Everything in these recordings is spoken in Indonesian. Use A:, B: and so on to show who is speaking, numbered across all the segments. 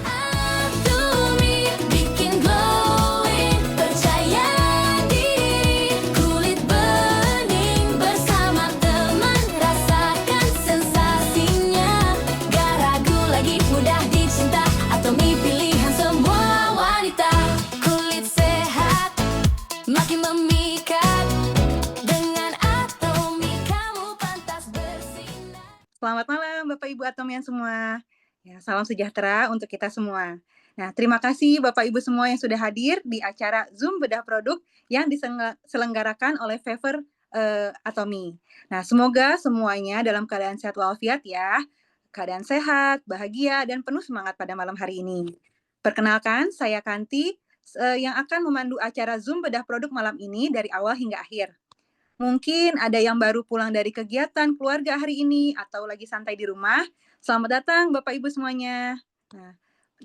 A: Atomy bikin glowing, percaya diri, kulit bening bersama teman, rasakan sensasinya. Gak ragu lagi, mudah dicinta, Atomy pilihan semua wanita. Kulit sehat, makin memikat, dengan Atomy kamu pantas bersinar.
B: Selamat malam Bapak Ibu Atomian semua. Ya, salam sejahtera untuk kita semua. Nah, terima kasih Bapak Ibu semua yang sudah hadir di acara Zoom Bedah Produk yang diselenggarakan oleh Favor Atomy. Nah, semoga semuanya dalam keadaan sehat walafiat ya. Keadaan sehat, bahagia, dan penuh semangat pada malam hari ini. Perkenalkan, saya Kanti yang akan memandu acara Zoom Bedah Produk malam ini dari awal hingga akhir. Mungkin ada yang baru pulang dari kegiatan keluarga hari ini atau lagi santai di rumah. Selamat datang Bapak Ibu semuanya. Nah,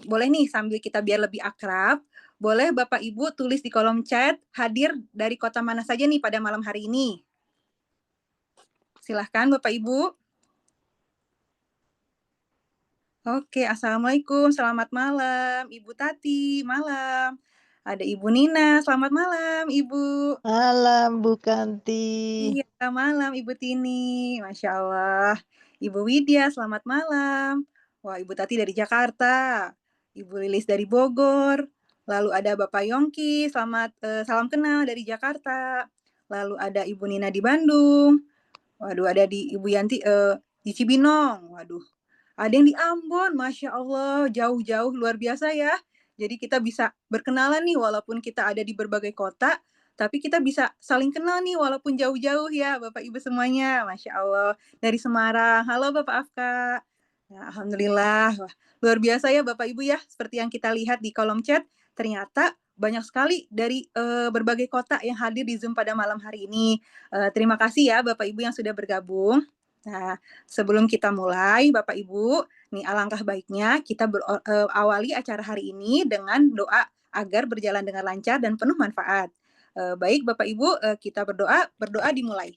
B: boleh nih sambil kita biar lebih akrab, boleh Bapak Ibu tulis di kolom chat hadir dari kota mana saja nih pada malam hari ini. Silahkan Bapak Ibu. Oke, Assalamualaikum, selamat malam. Ibu Tati, malam. Ada Ibu Nina, selamat malam Ibu.
C: Malam Bu Kanti.
B: Iya, malam Ibu Tini, Masya Allah. Ibu Widya, selamat malam. Wah, Ibu Tati dari Jakarta. Ibu Lilis dari Bogor. Lalu ada Bapak Yongki, salam kenal dari Jakarta. Lalu ada Ibu Nina di Bandung. Waduh, ada di Ibu Yanti di Cibinong. Waduh, ada yang di Ambon, Masya Allah, jauh-jauh luar biasa ya. Jadi kita bisa berkenalan nih walaupun kita ada di berbagai kota, tapi kita bisa saling kenal nih walaupun jauh-jauh ya Bapak Ibu semuanya. Masya Allah. Dari Semarang. Halo Bapak Afka. Nah, Alhamdulillah. Wah, luar biasa ya Bapak Ibu ya. Seperti yang kita lihat di kolom chat, ternyata banyak sekali dari berbagai kota yang hadir di Zoom pada malam hari ini. Terima kasih ya Bapak Ibu yang sudah bergabung. Nah, sebelum kita mulai, Bapak Ibu, nih alangkah baiknya kita awali acara hari ini dengan doa agar berjalan dengan lancar dan penuh manfaat. Baik, Bapak Ibu, kita berdoa dimulai.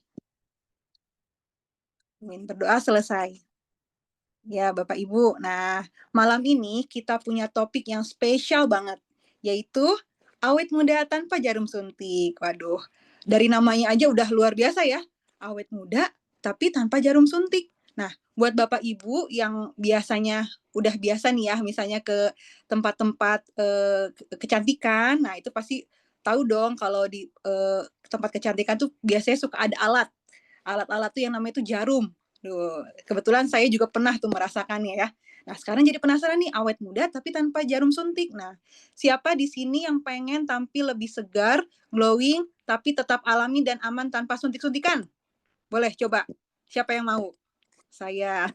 B: Berdoa selesai. Ya, Bapak Ibu. Nah, malam ini kita punya topik yang spesial banget, yaitu awet muda tanpa jarum suntik. Waduh, dari namanya aja udah luar biasa ya. Awet muda tapi tanpa jarum suntik. Nah, buat Bapak Ibu yang biasanya udah biasa nih ya, misalnya ke tempat-tempat kecantikan, nah itu pasti tahu dong kalau di tempat kecantikan tuh biasanya suka ada alat-alat tuh yang namanya itu jarum. Duh, kebetulan saya juga pernah tuh merasakannya ya. Nah, sekarang jadi penasaran nih, awet muda tapi tanpa jarum suntik. Nah, siapa di sini yang pengen tampil lebih segar, glowing, tapi tetap alami dan aman tanpa suntik-suntikan? Boleh coba. Siapa yang mau? Saya.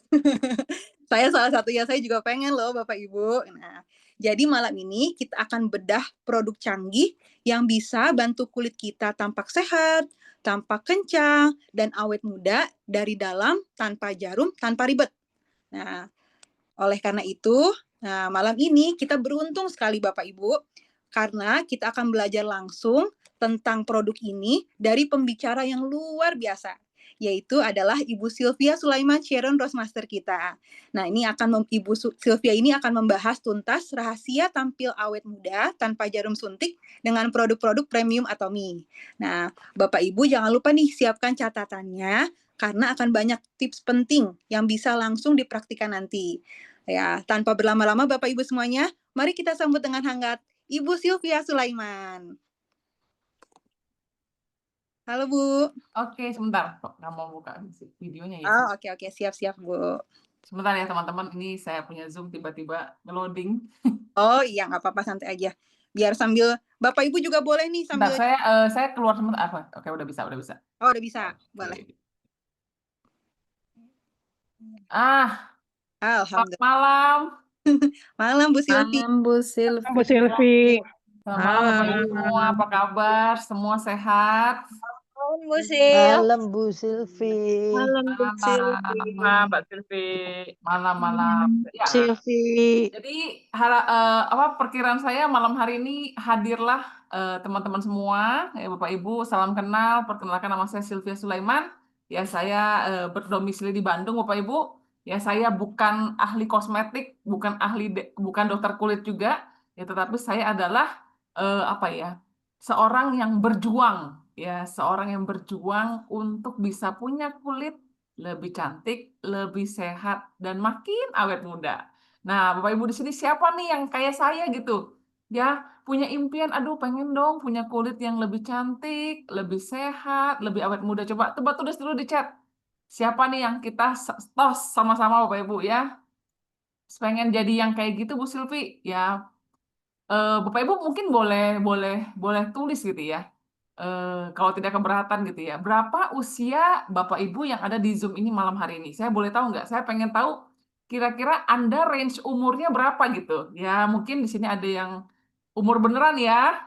B: Saya salah satunya, saya juga pengen loh Bapak Ibu. Nah, jadi malam ini kita akan bedah produk canggih yang bisa bantu kulit kita tampak sehat, tampak kencang, dan awet muda dari dalam tanpa jarum, tanpa ribet. Nah, oleh karena itu, nah malam ini kita beruntung sekali Bapak Ibu, karena kita akan belajar langsung tentang produk ini dari pembicara yang luar biasa, yaitu adalah Ibu Sylvia Sulaiman Sharon Roastmaster kita. Nah, ini Ibu Sylvia ini akan membahas tuntas rahasia tampil awet muda tanpa jarum suntik dengan produk-produk premium Atomy. Nah, Bapak Ibu jangan lupa nih siapkan catatannya karena akan banyak tips penting yang bisa langsung dipraktikkan nanti. Ya, tanpa berlama-lama Bapak Ibu semuanya, mari kita sambut dengan hangat Ibu Sylvia Sulaiman. Halo Bu.
D: Oke, sebentar. Kok nggak mau buka videonya ya?
B: Oh, oke, siap-siap Bu.
D: Sebentar ya teman-teman, ini saya punya Zoom tiba-tiba nge-loading.
B: Oh iya, nggak apa-apa, santai aja. Biar sambil, Bapak Ibu juga boleh nih
D: Sebentar,
B: sambil.
D: saya keluar sebentar. Oke, udah bisa.
B: Oh, udah bisa, boleh.
D: Selamat
B: Alhamdulillah.
D: malam.
B: Malam Bu Sylvie.
C: Malam Bu Sylvie.
E: Bu Sylvie.
D: Selamat malam Bapak Ibu semua, apa kabar? Semua sehat?
E: Malam Bu Sil.
C: Malam Bu Sylvie.
E: Malam Bu Sylvie.
D: Malam Mbak Sylvie. Malam. Ya.
E: Sylvie.
D: Jadi perkiraan saya malam hari ini hadirlah teman-teman semua, ya Bapak Ibu, salam kenal. Perkenalkan nama saya Sylvia Sulaiman. Ya, saya berdomisili di Bandung, Bapak Ibu. Ya, saya bukan ahli kosmetik, bukan dokter kulit juga, ya, tetapi saya adalah apa ya? Seorang yang berjuang, ya, seorang yang berjuang untuk bisa punya kulit lebih cantik, lebih sehat, dan makin awet muda. Nah, Bapak Ibu di sini siapa nih yang kayak saya gitu? Ya, punya impian, aduh pengen dong punya kulit yang lebih cantik, lebih sehat, lebih awet muda. Coba tulis dulu di chat. Siapa nih yang kita tos sama-sama Bapak Ibu ya? Pengen jadi yang kayak gitu Bu Silvi? Ya, Bapak Ibu mungkin boleh boleh boleh tulis gitu ya. Kalau tidak keberatan gitu ya. Berapa usia Bapak Ibu yang ada di Zoom ini malam hari ini? Saya boleh tahu nggak? Saya pengen tahu kira-kira Anda range umurnya berapa gitu. Ya, mungkin di sini ada yang umur beneran ya.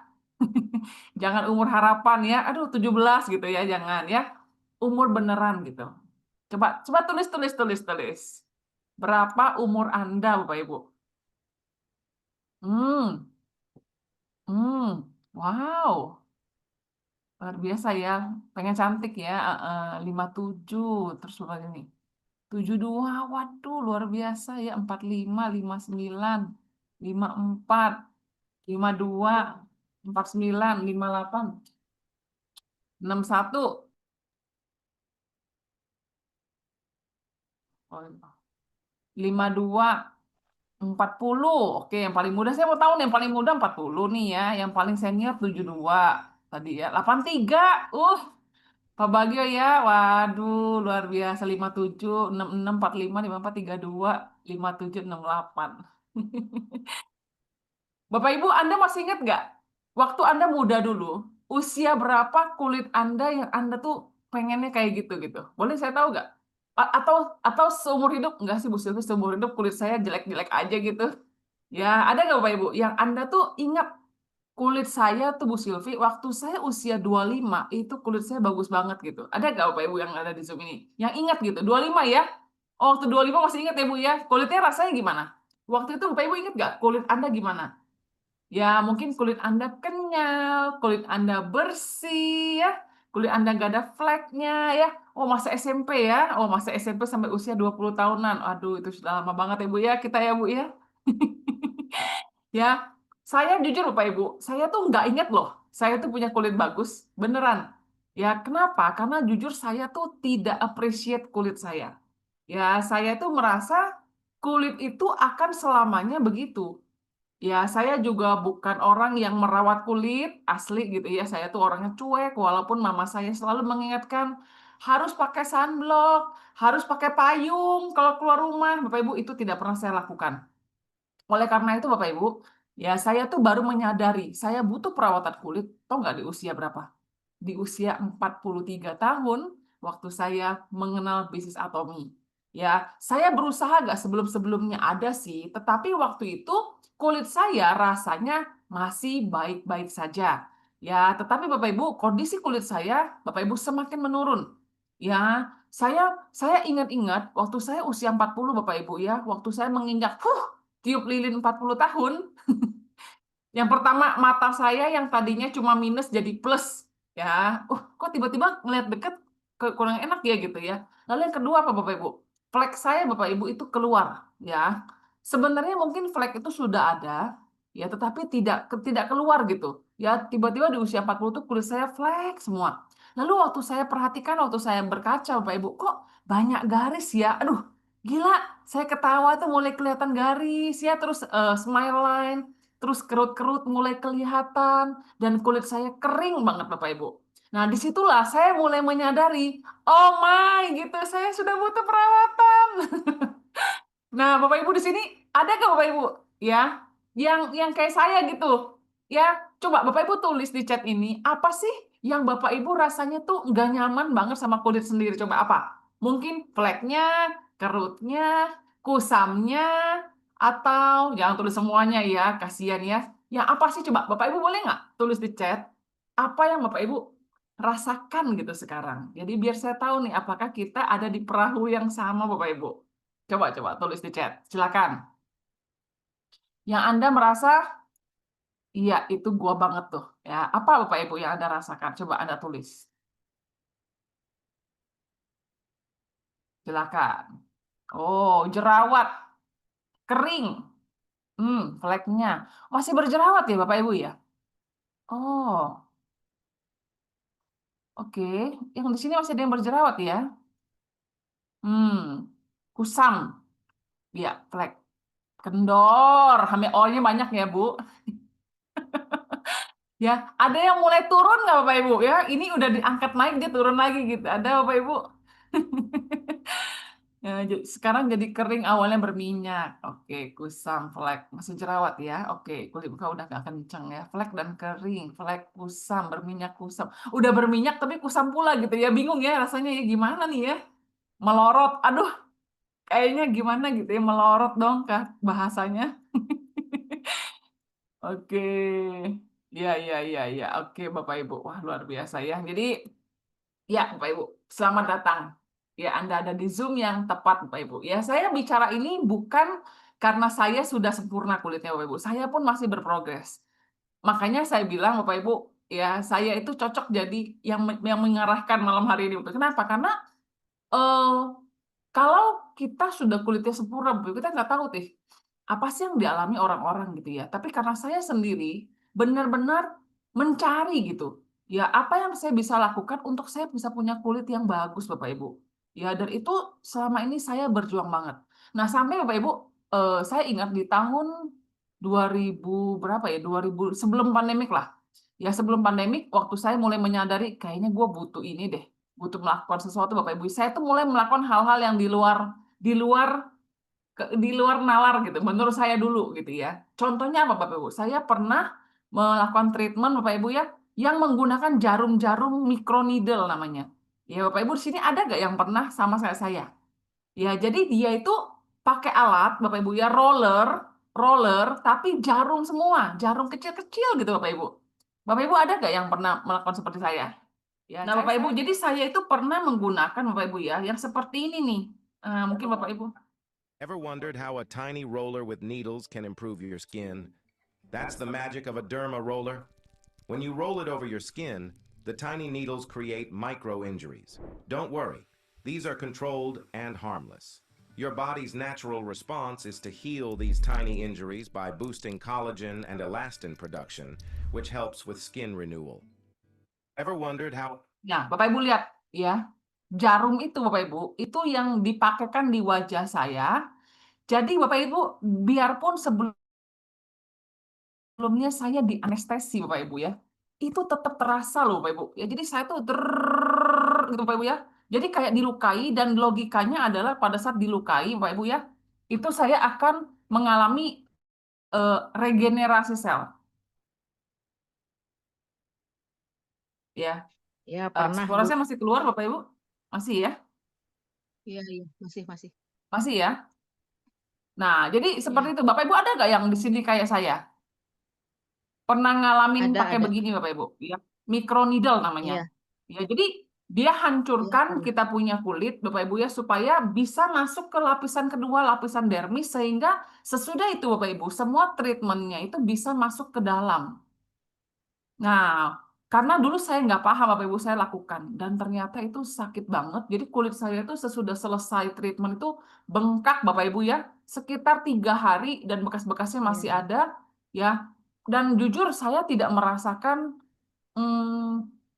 D: Jangan umur harapan ya. Aduh, 17 gitu ya, jangan ya. Umur beneran gitu. Coba coba tulis. Berapa umur Anda, Bapak Ibu? Hmm, wow, luar biasa ya. Pengen cantik ya, 57, terus berapa ini? 72, waduh luar biasa ya. 45, 59, 54, 52, 49, 58, 61. Oh, 52, 40. Oke, yang paling muda saya mau tahu nih, yang paling muda 40 nih ya, yang paling senior 72 tadi ya. 83. Pak Bagio ya. Waduh, luar biasa. 57, 66, 45, 54, 32, 57, 68. Bapak Ibu, Anda masih ingat nggak? Waktu Anda muda dulu, usia berapa kulit Anda yang Anda tuh pengennya kayak gitu gitu? Boleh saya tahu nggak? Atau seumur hidup? Enggak sih Bu Silvi, seumur hidup kulit saya jelek-jelek aja gitu. Ya, ada nggak Bapak Ibu yang Anda tuh ingat kulit saya tuh Bu Silvi, waktu saya usia 25 itu kulit saya bagus banget gitu. Ada nggak Bapak Ibu yang ada di Zoom ini? Yang ingat gitu, 25 ya? Oh, waktu 25 masih ingat ya Bu ya? Kulitnya rasanya gimana? Waktu itu Bapak Ibu ingat nggak kulit Anda gimana? Ya, mungkin kulit Anda kenyal, kulit Anda bersih ya, kulit Anda nggak ada fleknya ya. Oh, masa SMP ya? Oh, masa SMP sampai usia 20 tahunan. Aduh, itu sudah lama banget ya Bu ya, kita ya Bu ya. Ya, saya jujur Bapak Ibu, saya tuh nggak inget loh, saya tuh punya kulit bagus, beneran. Ya, kenapa? Karena jujur saya tuh tidak appreciate kulit saya. Ya, saya tuh merasa kulit itu akan selamanya begitu. Ya, saya juga bukan orang yang merawat kulit asli gitu ya. Saya tuh orangnya cuek, walaupun mama saya selalu mengingatkan harus pakai sunblock, harus pakai payung kalau keluar rumah. Bapak Ibu, itu tidak pernah saya lakukan. Oleh karena itu Bapak Ibu, ya saya tuh baru menyadari saya butuh perawatan kulit, tahu nggak di usia berapa? Di usia 43 tahun, waktu saya mengenal bisnis Atomi. Ya, saya berusaha nggak sebelum-sebelumnya ada sih, tetapi waktu itu kulit saya rasanya masih baik-baik saja. Ya, tetapi Bapak Ibu, kondisi kulit saya, Bapak Ibu semakin menurun. Ya, saya ingat-ingat waktu saya usia 40 Bapak Ibu ya, waktu saya menginjak tiup lilin 40 tahun. Yang pertama, mata saya yang tadinya cuma minus jadi plus, ya. Kok tiba-tiba ngelihat deket kurang enak ya gitu ya. Lalu yang kedua apa Bapak Ibu? Flek saya Bapak Ibu itu keluar, ya. Sebenarnya mungkin flek itu sudah ada, ya, tetapi tidak keluar gitu. Ya, tiba-tiba di usia 40 tuh kulit saya flek semua. Lalu waktu saya perhatikan, waktu saya berkaca Bapak Ibu, kok banyak garis ya? Aduh, gila, saya ketawa tuh mulai kelihatan garis ya, terus smile line, terus kerut-kerut mulai kelihatan, dan kulit saya kering banget Bapak Ibu. Nah, disitulah saya mulai menyadari, oh my, gitu, saya sudah butuh perawatan. Nah, Bapak Ibu di sini ada nggak Bapak Ibu ya yang kayak saya gitu ya? Coba Bapak Ibu tulis di chat ini apa sih yang Bapak Ibu rasanya tuh nggak nyaman banget sama kulit sendiri? Coba apa? Mungkin fleknya, kerutnya, kusamnya, atau jangan tulis semuanya ya, kasihan ya. Yang apa sih coba Bapak Ibu boleh nggak tulis di chat apa yang Bapak Ibu rasakan gitu sekarang? Jadi biar saya tahu nih apakah kita ada di perahu yang sama Bapak Ibu. Coba tulis di chat. Silakan. Yang Anda merasa, iya itu gua banget tuh. Ya, apa Bapak Ibu yang Anda rasakan? Coba Anda tulis. Silakan. Oh, jerawat, kering. Fleknya. Masih berjerawat ya Bapak Ibu ya? Oh, oke. Yang di sini masih ada yang berjerawat ya? Kusam. Ya, flek. Kendor. HMO-nya banyak ya, Bu. Ya, ada yang mulai turun nggak Bapak Ibu ya? Ini udah diangkat naik, dia turun lagi gitu. Ada Bapak Ibu? Ya, sekarang jadi kering, awalnya berminyak. Oke, kusam, flek, masih jerawat ya. Oke, kulit muka udah nggak kenceng ya. Flek dan kering, flek, kusam, berminyak, kusam. Udah berminyak tapi kusam pula gitu ya. Bingung ya rasanya ya, gimana nih ya? Melorot. Aduh, kayaknya gimana gitu ya, melorot dong kah bahasanya. Oke. Ya, ya, ya, ya. Oke, Bapak Ibu. Wah, luar biasa ya. Jadi, ya, Bapak Ibu, selamat datang. Ya, Anda ada di Zoom yang tepat, Bapak Ibu. Ya, saya bicara ini bukan karena saya sudah sempurna kulitnya, Bapak Ibu. Saya pun masih berprogres. Makanya saya bilang, Bapak Ibu, ya, saya itu cocok jadi yang mengarahkan malam hari ini. Kenapa? Karena eh, kalau kita sudah kulitnya sempurna, Bapak Ibu, kita nggak tahu nih apa sih yang dialami orang-orang gitu ya. Tapi karena saya sendiri benar-benar mencari gitu. Ya, apa yang saya bisa lakukan untuk saya bisa punya kulit yang bagus, Bapak Ibu. Ya, dan itu selama ini saya berjuang banget. Nah, sampai Bapak Ibu, saya ingat di tahun 2000 berapa ya? 2000 sebelum pandemik lah. Ya, sebelum pandemik waktu saya mulai menyadari kayaknya gue butuh ini deh. Butuh melakukan sesuatu Bapak Ibu. Saya tuh mulai melakukan hal-hal yang di luar nalar gitu, menurut saya dulu gitu ya. Contohnya apa Bapak Ibu? Saya pernah melakukan treatment Bapak Ibu ya, yang menggunakan jarum-jarum microneedle namanya. Ya Bapak Ibu di sini ada nggak yang pernah sama saya? Ya jadi dia itu pakai alat Bapak Ibu ya, roller, tapi jarum semua, jarum kecil-kecil gitu Bapak Ibu. Bapak Ibu ada nggak yang pernah melakukan seperti saya? Ya, nah Bapak Ibu, jadi saya itu pernah menggunakan Bapak Ibu ya, yang seperti ini nih. Mungkin Bapak Ibu.
F: Ever wondered how a tiny roller with needles can improve your skin? That's the magic of a derma roller. When you roll it over your skin, the tiny needles create micro injuries. Don't worry, these are controlled and harmless. Your body's natural response is to heal these tiny injuries by boosting collagen and elastin production, which helps with skin renewal. Ever wondered how...
D: Nah, Bapak Ibu lihat ya, jarum itu Bapak Ibu, itu yang dipakaikan di wajah saya. Jadi Bapak Ibu, biarpun sebelumnya saya di anestesi Bapak Ibu ya, itu tetap terasa loh Bapak Ibu. Ya, jadi saya tuh gitu Bapak Ibu ya. Jadi kayak dilukai dan logikanya adalah pada saat dilukai Bapak Ibu ya, itu saya akan mengalami regenerasi sel. Ya,
E: Ya, pernah,
D: suara
E: Bu.
D: saya masih keluar Bapak Ibu? Masih ya?
E: Iya, masih.
D: Masih ya? Nah, jadi seperti itu. Bapak Ibu ada nggak yang di sini kayak saya? Pernah ngalamin pakai
E: Ada.
D: begini Bapak Ibu? Ya, microneedle namanya.
E: Iya.
D: Ya, jadi dia hancurkan
E: pernah.
D: kita punya kulit Bapak Ibu ya, supaya bisa masuk ke lapisan kedua, lapisan dermis, sehingga sesudah itu Bapak Ibu, semua treatmentnya itu bisa masuk ke dalam. Nah, karena dulu saya nggak paham Bapak Ibu, saya lakukan. Dan ternyata itu sakit banget. Jadi kulit saya itu sesudah selesai treatment itu bengkak Bapak Ibu ya. Sekitar 3 hari dan bekas-bekasnya masih
E: Iya.
D: ada. Ya. Dan jujur saya tidak merasakan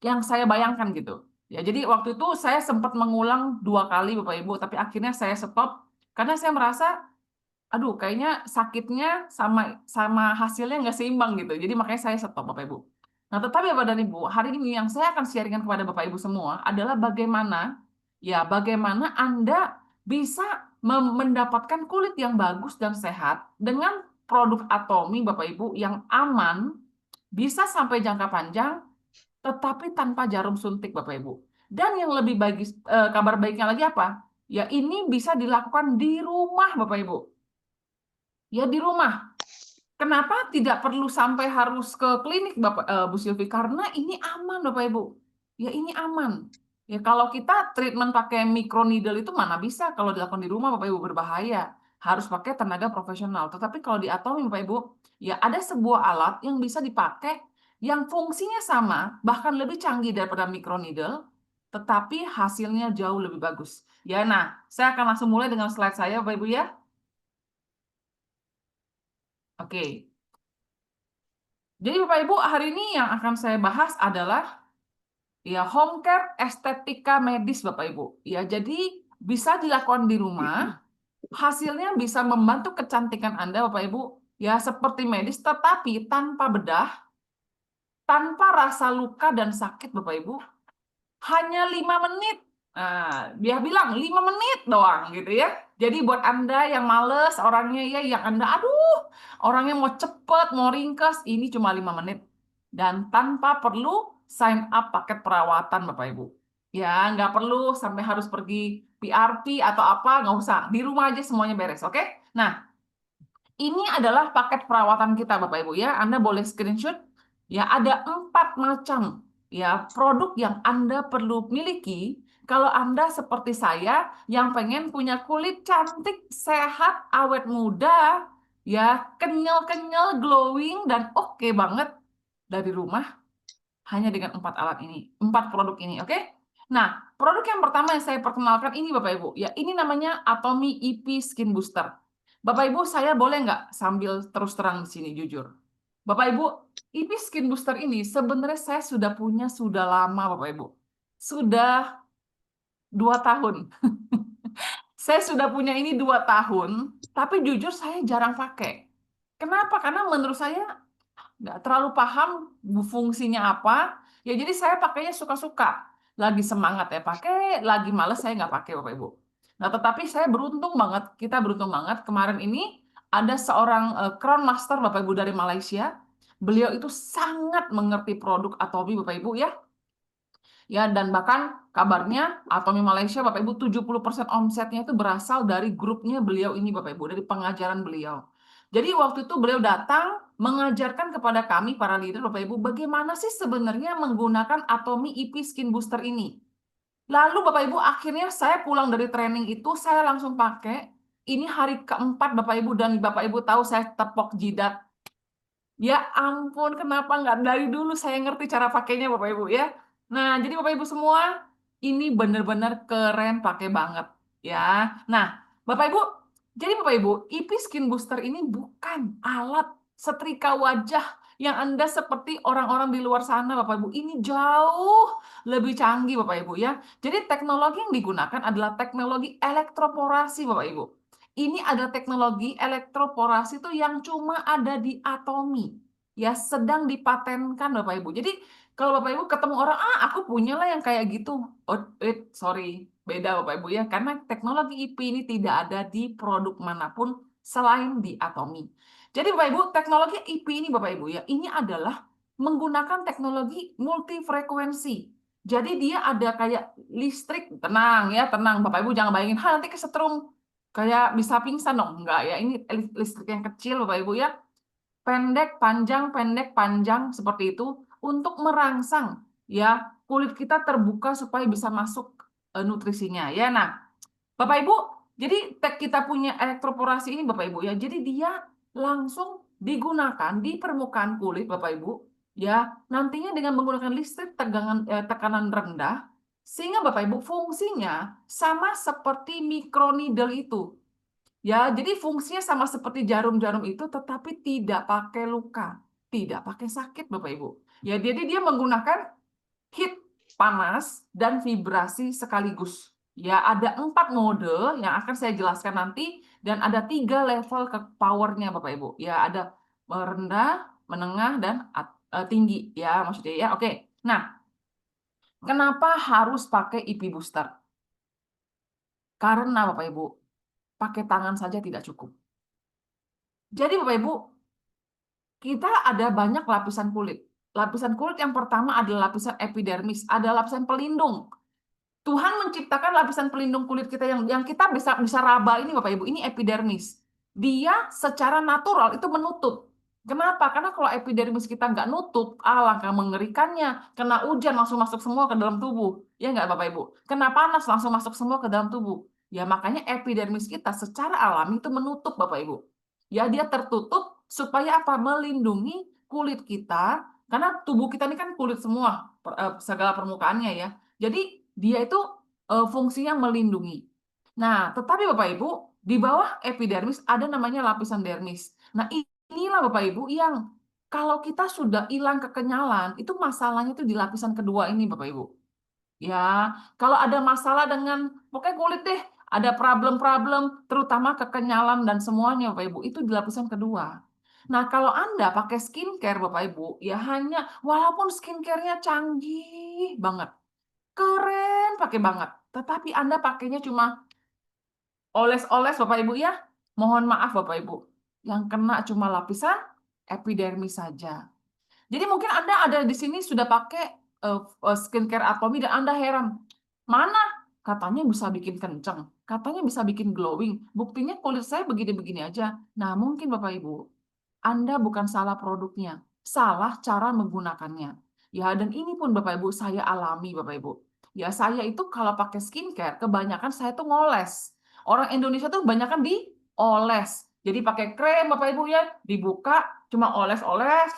D: yang saya bayangkan gitu. Ya, jadi waktu itu saya sempat mengulang 2 kali Bapak Ibu. Tapi akhirnya saya stop. Karena saya merasa aduh kayaknya sakitnya sama hasilnya nggak seimbang gitu. Jadi makanya saya stop Bapak Ibu. Nah, tetapi Bapak dan Ibu, hari ini yang saya akan sharingkan kepada Bapak Ibu semua adalah bagaimana Anda bisa mendapatkan kulit yang bagus dan sehat dengan produk Atomy Bapak Ibu yang aman, bisa sampai jangka panjang, tetapi tanpa jarum suntik Bapak Ibu. Dan yang lebih baik, kabar baiknya lagi apa? Ya ini bisa dilakukan di rumah Bapak Ibu. Ya di rumah. Kenapa tidak perlu sampai harus ke klinik Bu Silvi? Karena ini aman Bapak Ibu. Ya ini aman. Ya kalau kita treatment pakai microneedle itu mana bisa kalau dilakukan di rumah Bapak Ibu, berbahaya. Harus pakai tenaga profesional. Tetapi kalau di Atomy Bapak Ibu, ya ada sebuah alat yang bisa dipakai yang fungsinya sama, bahkan lebih canggih daripada microneedle, tetapi hasilnya jauh lebih bagus. Ya, nah, saya akan langsung mulai dengan slide saya, Bapak Ibu ya. Oke. Jadi Bapak Ibu, hari ini yang akan saya bahas adalah ya home care estetika medis Bapak Ibu. Ya, jadi bisa dilakukan di rumah, hasilnya bisa membantu kecantikan Anda Bapak Ibu, ya seperti medis tetapi tanpa bedah, tanpa rasa luka dan sakit Bapak Ibu. Hanya 5 menit. Nah, dia bilang 5 menit doang gitu ya. Jadi buat Anda yang males orangnya ya, yang Anda orangnya mau cepet, mau ringkes, ini cuma 5 menit. Dan tanpa perlu sign up paket perawatan Bapak Ibu. Ya, nggak perlu sampai harus pergi PRP atau apa, nggak usah. Di rumah aja semuanya beres, oke? Nah, ini adalah paket perawatan kita Bapak Ibu ya. Anda boleh screenshot. Ya, ada 4 macam ya produk yang Anda perlu miliki kalau Anda seperti saya yang pengen punya kulit cantik, sehat, awet muda, ya, kenyal-kenyal, glowing dan oke banget dari rumah hanya dengan 4 alat ini, 4 produk ini, oke? Nah, produk yang pertama yang saya perkenalkan ini Bapak Ibu, ya ini namanya Atomy EP Skin Booster. Bapak Ibu, saya boleh nggak sambil terus terang di sini jujur? Bapak Ibu, EP Skin Booster ini sebenarnya saya sudah punya sudah lama Bapak Ibu. Sudah 2 tahun. Saya sudah punya ini 2 tahun, tapi jujur saya jarang pakai. Kenapa? Karena menurut saya nggak terlalu paham fungsinya apa. Ya jadi saya pakainya suka-suka. Lagi semangat ya pakai, lagi males saya nggak pakai Bapak Ibu. Nah tetapi saya beruntung banget, kita beruntung banget kemarin ini ada seorang Crown Master Bapak Ibu dari Malaysia. Beliau itu sangat mengerti produk Atomy Bapak Ibu ya. Ya, dan bahkan kabarnya Atomy Malaysia Bapak Ibu 70% omsetnya itu berasal dari grupnya beliau ini Bapak Ibu, dari pengajaran beliau. Jadi waktu itu beliau datang mengajarkan kepada kami para leader Bapak Ibu bagaimana sih sebenarnya menggunakan Atomy EP Skin Booster ini. Lalu Bapak Ibu akhirnya saya pulang dari training itu saya langsung pakai. Ini hari keempat Bapak Ibu dan Bapak Ibu tahu saya tepok jidat. Ya ampun, kenapa nggak dari dulu saya ngerti cara pakainya Bapak Ibu ya. Nah, jadi Bapak Ibu semua, ini benar-benar keren, pakai banget ya. Nah, Bapak Ibu, jadi Bapak Ibu, EP Skin Booster ini bukan alat setrika wajah yang Anda seperti orang-orang di luar sana Bapak Ibu. Ini jauh lebih canggih Bapak Ibu ya. Jadi teknologi yang digunakan adalah teknologi elektroporasi Bapak Ibu. Ini ada teknologi elektroporasi itu yang cuma ada di Atomy. Ya, sedang dipatenkan Bapak Ibu. Jadi kalau Bapak Ibu ketemu orang, aku punya lah yang kayak gitu. Oh, sorry, beda Bapak Ibu ya. Karena teknologi EP ini tidak ada di produk manapun selain di Atomy. Jadi Bapak Ibu, teknologi EP ini Bapak Ibu ya, ini adalah menggunakan teknologi multifrekuensi. Jadi dia ada kayak listrik, tenang ya, tenang. Bapak Ibu jangan bayangin, nanti kesetrum. Kayak bisa pingsan dong, enggak ya. Ini listrik yang kecil Bapak Ibu ya. Pendek, panjang seperti itu untuk merangsang ya kulit kita terbuka supaya bisa masuk nutrisinya ya. Nah, Bapak Ibu, jadi kita punya elektroporasi ini Bapak Ibu ya. Jadi dia langsung digunakan di permukaan kulit Bapak Ibu ya. Nantinya dengan menggunakan listrik tekanan rendah sehingga Bapak Ibu fungsinya sama seperti microneedle itu. Ya, jadi fungsinya sama seperti jarum-jarum itu tetapi tidak pakai luka, tidak pakai sakit Bapak Ibu. Ya, jadi dia menggunakan heat panas dan vibrasi sekaligus. Ya, ada 4 mode yang akan saya jelaskan nanti dan ada 3 level ke powernya Bapak Ibu. Ya, ada rendah, menengah dan tinggi ya maksudnya ya. Oke. Nah, kenapa harus pakai EP booster? Karena Bapak Ibu, pakai tangan saja tidak cukup. Jadi Bapak Ibu, kita ada banyak lapisan kulit. Lapisan kulit yang pertama adalah lapisan epidermis, ada lapisan pelindung. Tuhan menciptakan lapisan pelindung kulit kita yang kita bisa raba ini Bapak Ibu, ini epidermis. Dia secara natural itu menutup. Kenapa? Karena kalau epidermis kita nggak nutup, alangkah mengerikannya. Kena hujan langsung masuk semua ke dalam tubuh. Ya nggak Bapak Ibu? Kena panas langsung masuk semua ke dalam tubuh. Ya makanya epidermis kita secara alami itu menutup Bapak Ibu. Ya dia tertutup supaya apa? Melindungi kulit kita. Karena tubuh kita ini kan kulit semua, segala permukaannya ya. Jadi dia itu fungsinya melindungi. Nah, tetapi Bapak Ibu, di bawah epidermis ada namanya lapisan dermis. Nah, inilah Bapak Ibu yang kalau kita sudah hilang kekenyalan, itu masalahnya itu di lapisan kedua ini Bapak Ibu. Ya, kalau ada masalah dengan pokoknya kulit deh, ada problem-problem, terutama kekenyalan dan semuanya Bapak Ibu, itu di lapisan kedua. Nah, kalau Anda pakai skincare Bapak Ibu, ya hanya walaupun skincare-nya canggih banget, keren pakai banget, tetapi Anda pakainya cuma oles-oles Bapak Ibu ya, mohon maaf Bapak Ibu, yang kena cuma lapisan epidermis saja. Jadi mungkin Anda ada di sini sudah pakai skincare Atomy dan Anda heran, mana katanya bisa bikin kenceng, katanya bisa bikin glowing, buktinya kulit saya begini-begini aja. Nah, mungkin Bapak Ibu, Anda bukan salah produknya, salah cara menggunakannya. Ya, dan ini pun Bapak Ibu saya alami Bapak Ibu. Ya, saya itu kalau pakai skincare, kebanyakan saya tuh ngoles. Orang Indonesia tuh kebanyakan dioles. Jadi pakai krem Bapak Ibu ya, dibuka, cuma oles-oles,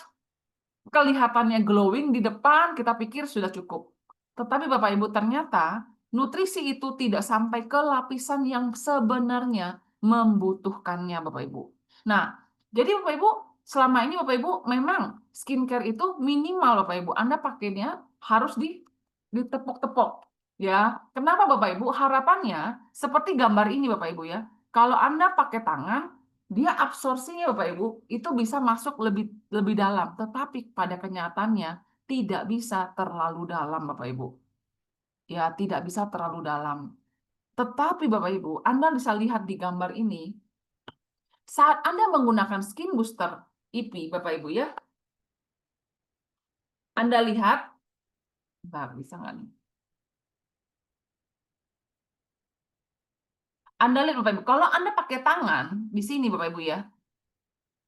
D: kelihatannya glowing di depan, kita pikir sudah cukup. Tetapi Bapak Ibu ternyata nutrisi itu tidak sampai ke lapisan yang sebenarnya membutuhkannya Bapak Ibu. Nah, jadi Bapak Ibu, selama ini Bapak Ibu memang skincare itu minimal Bapak Ibu. Anda pakainya harus ditepuk-tepuk. Ya, kenapa Bapak Ibu? Harapannya seperti gambar ini Bapak Ibu ya. Kalau Anda pakai tangan, dia absorpsinya Bapak Ibu itu bisa masuk lebih dalam, tetapi pada kenyataannya tidak bisa terlalu dalam Bapak Ibu. Ya, tidak bisa terlalu dalam. Tetapi Bapak Ibu, Anda bisa lihat di gambar ini, saat Anda menggunakan skin booster IP Bapak Ibu ya, Anda lihat, bentar, bisa nggak nih? Anda lihat Bapak Ibu, kalau Anda pakai tangan di sini Bapak Ibu ya,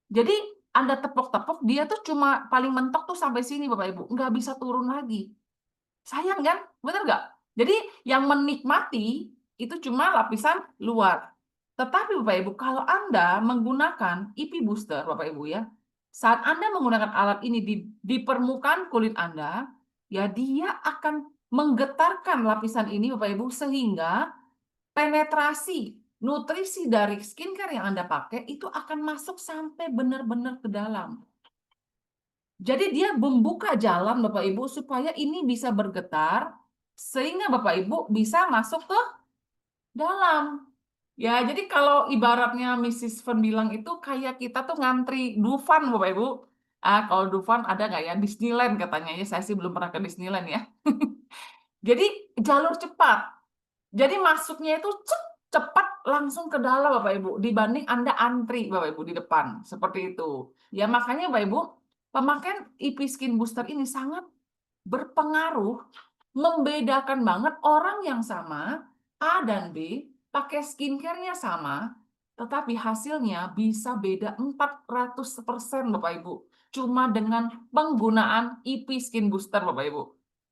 D: jadi Anda tepuk-tepuk, dia tuh cuma paling mentok tuh sampai sini Bapak Ibu, nggak bisa turun lagi. Sayang kan? Bener nggak? Jadi yang menikmati itu cuma lapisan luar. Tetapi Bapak Ibu, kalau Anda menggunakan IP booster Bapak Ibu ya, saat Anda menggunakan alat ini di permukaan kulit Anda, ya dia akan menggetarkan lapisan ini Bapak Ibu sehingga penetrasi nutrisi dari skincare yang Anda pakai itu akan masuk sampai benar-benar ke dalam. Jadi dia membuka jalan Bapak Ibu supaya ini bisa bergetar sehingga Bapak Ibu bisa masuk ke dalam. Ya, jadi kalau ibaratnya Mrs. Fen bilang itu kayak kita tuh ngantri Dufan Bapak Ibu. Kalau Dufan ada nggak ya? Disneyland katanya ya. Saya sih belum pernah ke Disneyland ya. Jadi jalur cepat. Jadi masuknya itu cepat langsung ke dalam Bapak Ibu dibanding Anda antri Bapak Ibu di depan seperti itu. Ya makanya Bapak Ibu, pemakaian IP Skin Booster ini sangat berpengaruh, membedakan banget orang yang sama A dan B pakai skincare-nya sama, tetapi hasilnya bisa beda 400% Bapak Ibu. Cuma dengan penggunaan IP Skin Booster Bapak Ibu.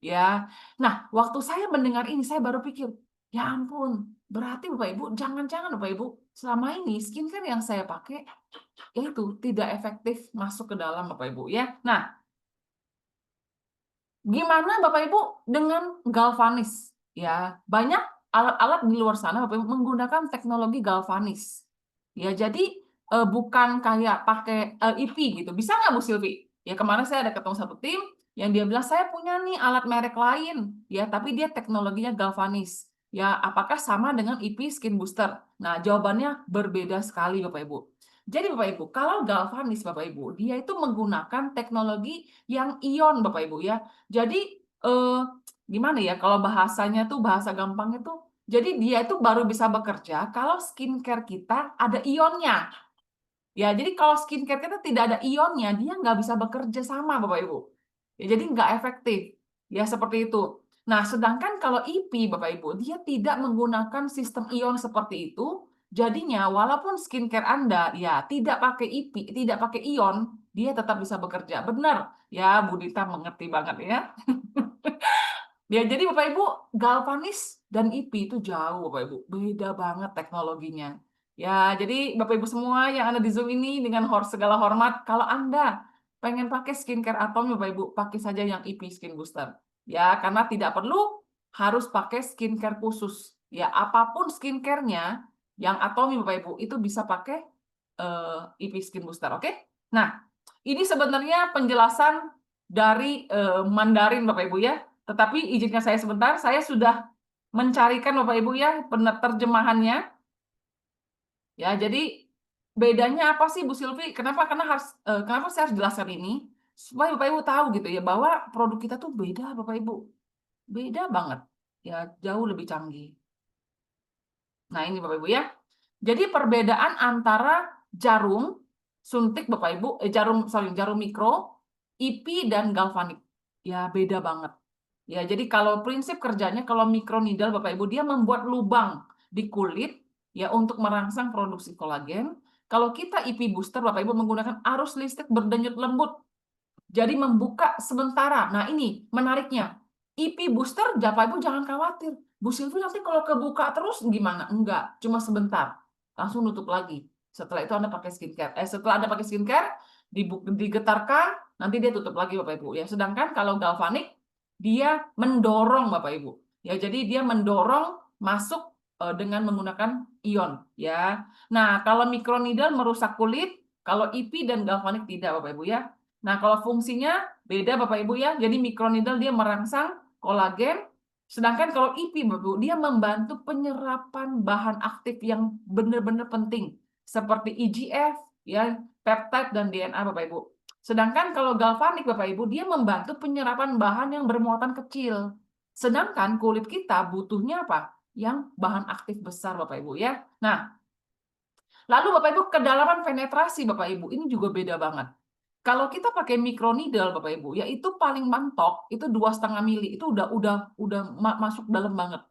D: Ya. Nah, waktu saya mendengar ini saya baru pikir, ya ampun, berarti Bapak Ibu, jangan-jangan Bapak Ibu, selama ini skincare yang saya pakai itu tidak efektif masuk ke dalam Bapak Ibu ya. Nah, gimana Bapak Ibu dengan galvanis? Ya, banyak alat-alat di luar sana Bapak Ibu menggunakan teknologi galvanis. Ya, jadi bukan kayak pakai IP gitu. Bisa nggak Bu Silvi? Ya, kemarin saya ada ketemu satu tim yang dia bilang saya punya nih alat merek lain, ya, tapi dia teknologinya galvanis. Ya, apakah sama dengan IP Skin Booster? Nah, jawabannya berbeda sekali Bapak Ibu. Jadi Bapak Ibu, kalau galvanis Bapak Ibu, dia itu menggunakan teknologi yang ion Bapak Ibu ya. Jadi gimana ya kalau bahasanya tuh bahasa gampangnya tuh, jadi dia itu baru bisa bekerja kalau skincare kita ada ionnya. Ya, jadi kalau skincare kita tidak ada ionnya, dia nggak bisa bekerja sama Bapak Ibu. Ya, jadi nggak efektif. Ya, seperti itu. Nah, sedangkan kalau IP Bapak Ibu, dia tidak menggunakan sistem ion seperti itu. Jadinya, walaupun skincare Anda ya tidak pakai IP, tidak pakai ion, dia tetap bisa bekerja. Benar. Ya, Bu Dita mengerti banget ya. Ya, jadi Bapak Ibu, galvanis dan IP itu jauh Bapak Ibu. Beda banget teknologinya. Ya, jadi Bapak Ibu semua yang ada di Zoom ini dengan segala hormat, kalau Anda pengen pakai skincare Atomy Bapak Ibu, pakai saja yang IP Skin Booster. Ya, karena tidak perlu harus pakai skincare khusus. Ya, apapun skincare-nya yang Atomy Bapak Ibu itu bisa pakai EP Skin Booster, oke? Nah, ini sebenarnya penjelasan dari Mandarin Bapak Ibu ya. Tetapi izinkan saya sebentar, saya sudah mencarikan Bapak Ibu ya penerjemahannya. Ya, jadi bedanya apa sih Bu Silvi? Kenapa saya harus jelaskan ini? Supaya Bapak Ibu tahu gitu ya bahwa produk kita tuh beda Bapak Ibu. Beda banget. Ya, jauh lebih canggih. Nah, ini Bapak Ibu ya. Jadi perbedaan antara jarum suntik Bapak Ibu, jarum mikro, IP dan galvanik. Ya, beda banget. Ya, jadi kalau prinsip kerjanya kalau microneedle Bapak Ibu dia membuat lubang di kulit ya untuk merangsang produksi kolagen. Kalau kita IP booster Bapak Ibu menggunakan arus listrik berdenyut lembut. Jadi membuka sementara. Nah, ini menariknya. IP booster Bapak Ibu jangan khawatir. Bu Silvi nanti kalau kebuka terus gimana? Enggak, cuma sebentar. Langsung nutup lagi. Setelah itu Anda pakai skincare. Setelah Anda pakai skincare, digetarkan, nanti dia tutup lagi Bapak Ibu. Ya, sedangkan kalau galvanik dia mendorong Bapak Ibu. Ya, jadi dia mendorong masuk dengan menggunakan ion ya. Nah, kalau microneedle merusak kulit, kalau IP dan galvanik tidak Bapak Ibu ya. Nah, kalau fungsinya beda Bapak Ibu ya. Jadi microneedle dia merangsang kolagen, sedangkan kalau IP Bapak Ibu dia membantu penyerapan bahan aktif yang benar-benar penting seperti EGF ya, peptide dan DNA Bapak Ibu. Sedangkan kalau galvanik Bapak Ibu dia membantu penyerapan bahan yang bermuatan kecil. Sedangkan kulit kita butuhnya apa? Yang bahan aktif besar Bapak Ibu ya. Nah, lalu Bapak Ibu kedalaman penetrasi Bapak Ibu ini juga beda banget. Kalau kita pakai microneedle Bapak Ibu, ya itu paling mentok itu 2,5 mili, itu udah masuk dalam banget.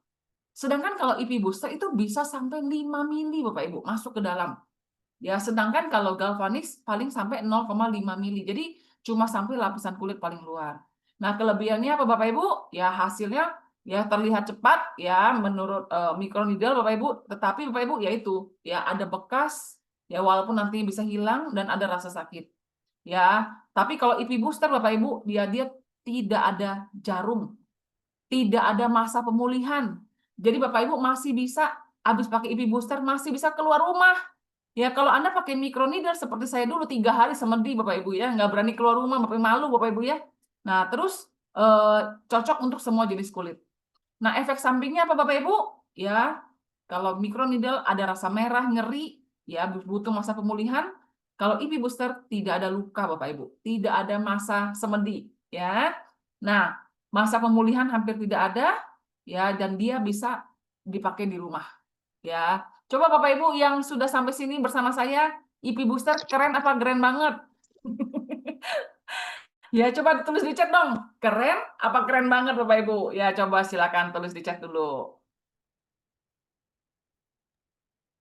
D: Sedangkan kalau IP booster itu bisa sampai 5 mili Bapak Ibu masuk ke dalam. Ya, sedangkan kalau galvanis paling sampai 0,5 mili. Jadi cuma sampai lapisan kulit paling luar. Nah, kelebihannya apa Bapak Ibu? Ya hasilnya ya terlihat cepat ya menurut microneedle Bapak Ibu, tetapi Bapak Ibu yaitu ya ada bekas ya walaupun nanti bisa hilang dan ada rasa sakit. Ya, tapi kalau IP booster Bapak Ibu dia tidak ada jarum, tidak ada masa pemulihan. Jadi Bapak Ibu masih bisa habis pakai IP booster masih bisa keluar rumah. Ya kalau Anda pakai microneedle seperti saya dulu 3 hari semedi Bapak Ibu ya, nggak berani keluar rumah, Bapak malu Bapak Ibu ya. Nah terus cocok untuk semua jenis kulit. Nah efek sampingnya apa Bapak Ibu? Ya kalau microneedle ada rasa merah, nyeri, ya butuh masa pemulihan. Kalau IP booster tidak ada luka Bapak Ibu, tidak ada masa semedi, ya. Nah, masa pemulihan hampir tidak ada, ya, dan dia bisa dipakai di rumah, ya. Coba Bapak Ibu yang sudah sampai sini bersama saya, IP booster keren apa keren banget? Ya, coba tulis di chat dong, keren apa keren banget Bapak Ibu? Ya, coba silakan tulis di chat dulu.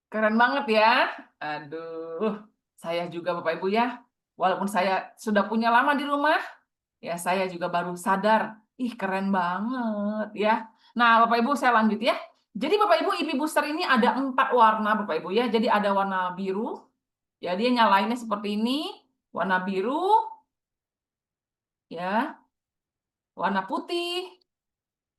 D: Keren banget ya. Aduh. Saya juga Bapak Ibu ya, walaupun saya sudah punya lama di rumah, ya saya juga baru sadar, ih keren banget ya. Nah Bapak Ibu saya lanjut ya. Jadi Bapak Ibu IP booster ini ada 4 warna Bapak Ibu ya. Jadi ada warna biru, ya dia nyalainnya seperti ini, warna biru, ya, warna putih,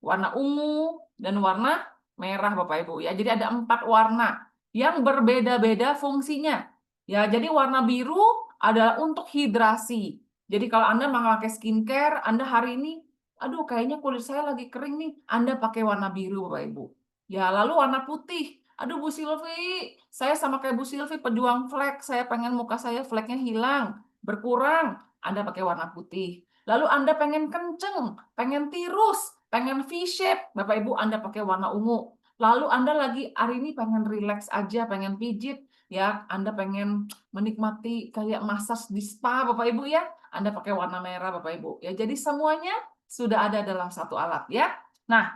D: warna ungu, dan warna merah Bapak Ibu ya. Jadi ada 4 warna yang berbeda-beda fungsinya. Ya, jadi warna biru adalah untuk hidrasi. Jadi kalau Anda memakai skincare, Anda hari ini, aduh kayaknya kulit saya lagi kering nih, Anda pakai warna biru Bapak Ibu. Ya, lalu warna putih. Aduh Bu Silvi, saya sama kayak Bu Silvi pejuang flek, saya pengen muka saya fleknya hilang, berkurang, Anda pakai warna putih. Lalu Anda pengen kenceng, pengen tirus, pengen V-shape, Bapak Ibu Anda pakai warna ungu. Lalu Anda lagi hari ini pengen relax aja, pengen pijit, ya Anda pengen menikmati kayak massage di spa Bapak Ibu ya, Anda pakai warna merah Bapak Ibu. Ya jadi semuanya sudah ada dalam satu alat ya. Nah,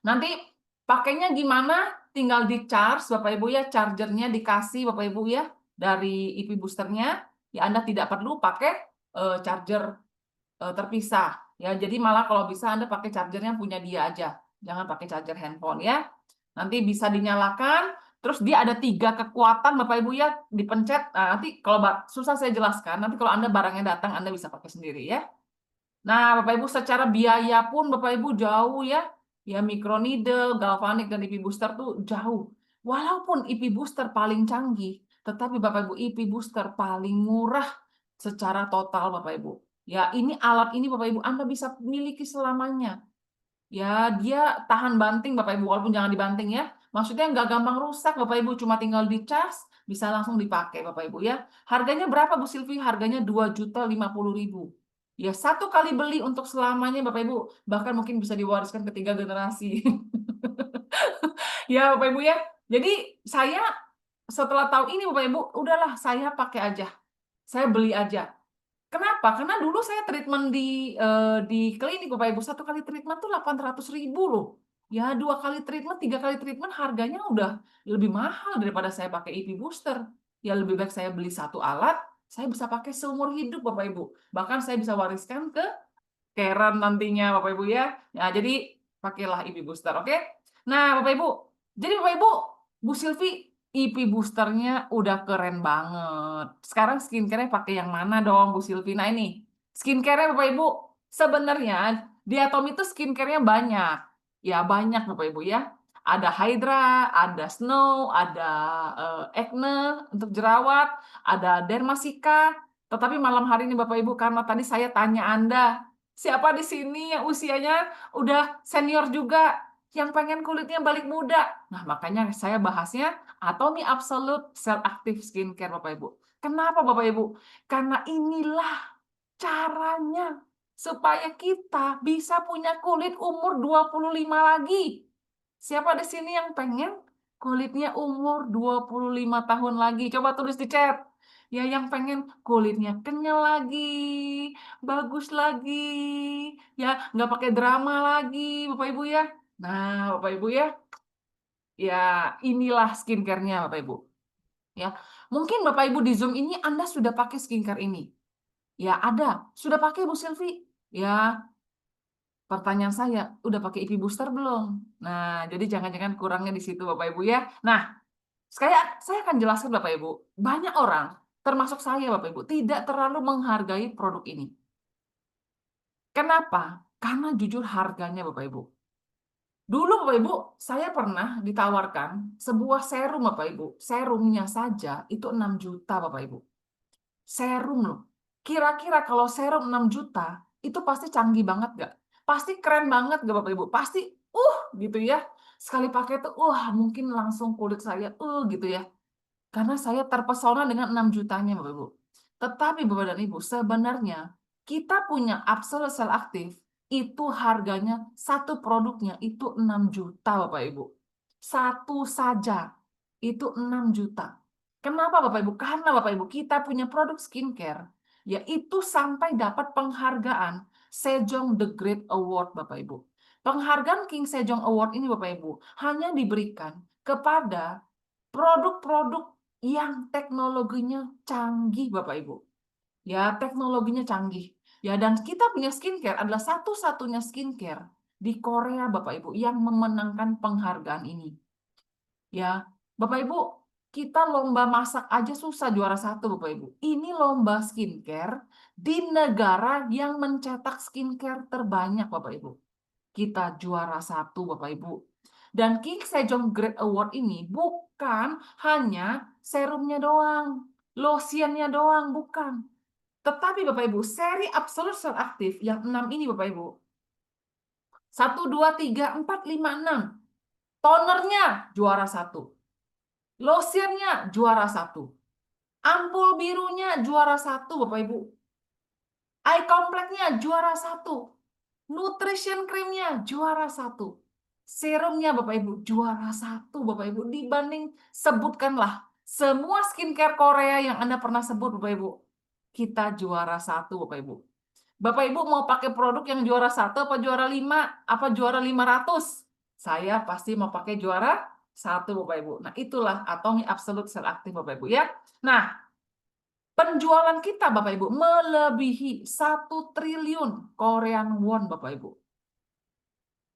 D: nanti pakainya gimana? Tinggal di charge Bapak Ibu ya, chargernya dikasih Bapak Ibu ya dari IP boosternya. Ya Anda tidak perlu pakai charger terpisah ya. Jadi malah kalau bisa Anda pakai chargernya punya dia aja. Jangan pakai charger handphone ya. Nanti bisa dinyalakan. Terus dia ada 3 kekuatan Bapak Ibu ya, dipencet. Nah, nanti kalau susah saya jelaskan, nanti kalau Anda barangnya datang Anda bisa pakai sendiri ya. Nah, Bapak Ibu secara biaya pun Bapak Ibu jauh ya. Ya, microneedle, galvanic, dan IP booster tuh jauh. Walaupun IP booster paling canggih, tetapi Bapak Ibu IP booster paling murah secara total Bapak Ibu. Ya, ini alat ini Bapak Ibu Anda bisa miliki selamanya. Ya, dia tahan banting Bapak Ibu, walaupun jangan dibanting ya. Maksudnya nggak gampang rusak Bapak Ibu, cuma tinggal dicas, bisa langsung dipakai Bapak Ibu ya. Harganya berapa Bu Silvi? Harganya 2.050.000. Ya, satu kali beli untuk selamanya Bapak Ibu, bahkan mungkin bisa diwariskan ke 3 generasi. Ya Bapak Ibu ya. Jadi saya setelah tahu ini Bapak Ibu, udahlah saya pakai aja. Saya beli aja. Kenapa? Karena dulu saya treatment di klinik Bapak Ibu, satu kali treatment tuh 800.000 loh. Ya, 2 kali treatment, 3 kali treatment harganya udah lebih mahal daripada saya pakai IP booster. Ya lebih baik saya beli satu alat, saya bisa pakai seumur hidup Bapak Ibu. Bahkan saya bisa wariskan ke Karen nantinya Bapak Ibu ya. Ya, jadi pakailah IP booster, oke? Nah, Bapak Ibu, jadi Bapak Ibu, Bu Silvi IP boosternya udah keren banget. Sekarang skincare-nya pakai yang mana dong, Bu Silvi? Nah, ini skincare-nya Bapak Ibu, sebenarnya di Atom itu skincare-nya banyak. Ya, banyak Bapak Ibu ya. Ada Hydra, ada Snow, ada Acne untuk jerawat, ada Dermasica. Tetapi malam hari ini Bapak Ibu, karena tadi saya tanya Anda, siapa di sini yang usianya udah senior juga, yang pengen kulitnya balik muda? Nah, makanya saya bahasnya Atomy Absolute Cell Active Skincare Bapak Ibu. Kenapa Bapak Ibu? Karena inilah caranya supaya kita bisa punya kulit umur 25 lagi. Siapa di sini yang pengen kulitnya umur 25 tahun lagi? Coba tulis di chat. Ya, yang pengen kulitnya kenyal lagi, bagus lagi, ya nggak pakai drama lagi, Bapak Ibu ya. Nah, Bapak Ibu ya inilah skincare-nya Bapak Ibu. Ya, mungkin Bapak Ibu di Zoom ini Anda sudah pakai skincare ini. Ya, ada. Sudah pakai Bu Silvi? Ya, pertanyaan saya, udah pakai IP booster belum? Nah, jadi jangan-jangan kurangnya di situ Bapak Ibu ya. Nah, saya akan jelaskan Bapak Ibu. Banyak orang, termasuk saya Bapak Ibu, tidak terlalu menghargai produk ini. Kenapa? Karena jujur harganya Bapak Ibu. Dulu Bapak Ibu, saya pernah ditawarkan sebuah serum Bapak Ibu. Serumnya saja itu 6 juta Bapak Ibu. Serum loh. Kira-kira kalau serum 6 juta, itu pasti canggih banget gak? Pasti keren banget gak Bapak Ibu? Pasti gitu ya. Sekali pakai tuh mungkin langsung kulit saya gitu ya. Karena saya terpesona dengan 6 jutanya Bapak Ibu. Tetapi Bapak dan Ibu, sebenarnya kita punya Absolute Cell Active itu harganya satu produknya itu 6 juta Bapak Ibu. Satu saja itu 6 juta. Kenapa Bapak Ibu? Karena Bapak Ibu kita punya produk skincare yaitu sampai dapat penghargaan Sejong The Great Award Bapak Ibu. Penghargaan King Sejong Award ini Bapak Ibu hanya diberikan kepada produk-produk yang teknologinya canggih Bapak Ibu. Ya, teknologinya canggih. Ya, dan kita punya skincare adalah satu-satunya skincare di Korea Bapak Ibu yang memenangkan penghargaan ini. Ya, Bapak Ibu, kita lomba masak aja susah juara satu Bapak Ibu. Ini lomba skincare di negara yang mencetak skincare terbanyak Bapak Ibu. Kita juara satu Bapak Ibu. Dan King Sejong Great Award ini bukan hanya serumnya doang, lotionnya doang, bukan. Tetapi Bapak Ibu, seri Absolute Cell Active yang 6 ini Bapak Ibu. 1, 2, 3, 4, 5, 6. Tonernya juara satu. Lotionnya juara satu. Ampul birunya juara satu Bapak Ibu. Eye Complex-nya juara satu. Nutrition cream-nya juara satu. Serumnya Bapak Ibu juara satu Bapak Ibu. Dibanding sebutkanlah semua skincare Korea yang Anda pernah sebut Bapak Ibu. Kita juara satu Bapak Ibu. Bapak Ibu mau pakai produk yang juara satu apa juara 5? Apa juara 500? Saya pasti mau pakai juara satu Bapak Ibu. Nah itulah Atomy Absolute Cell Active Bapak Ibu ya. Nah penjualan kita Bapak Ibu melebihi 1 triliun Korean won Bapak Ibu.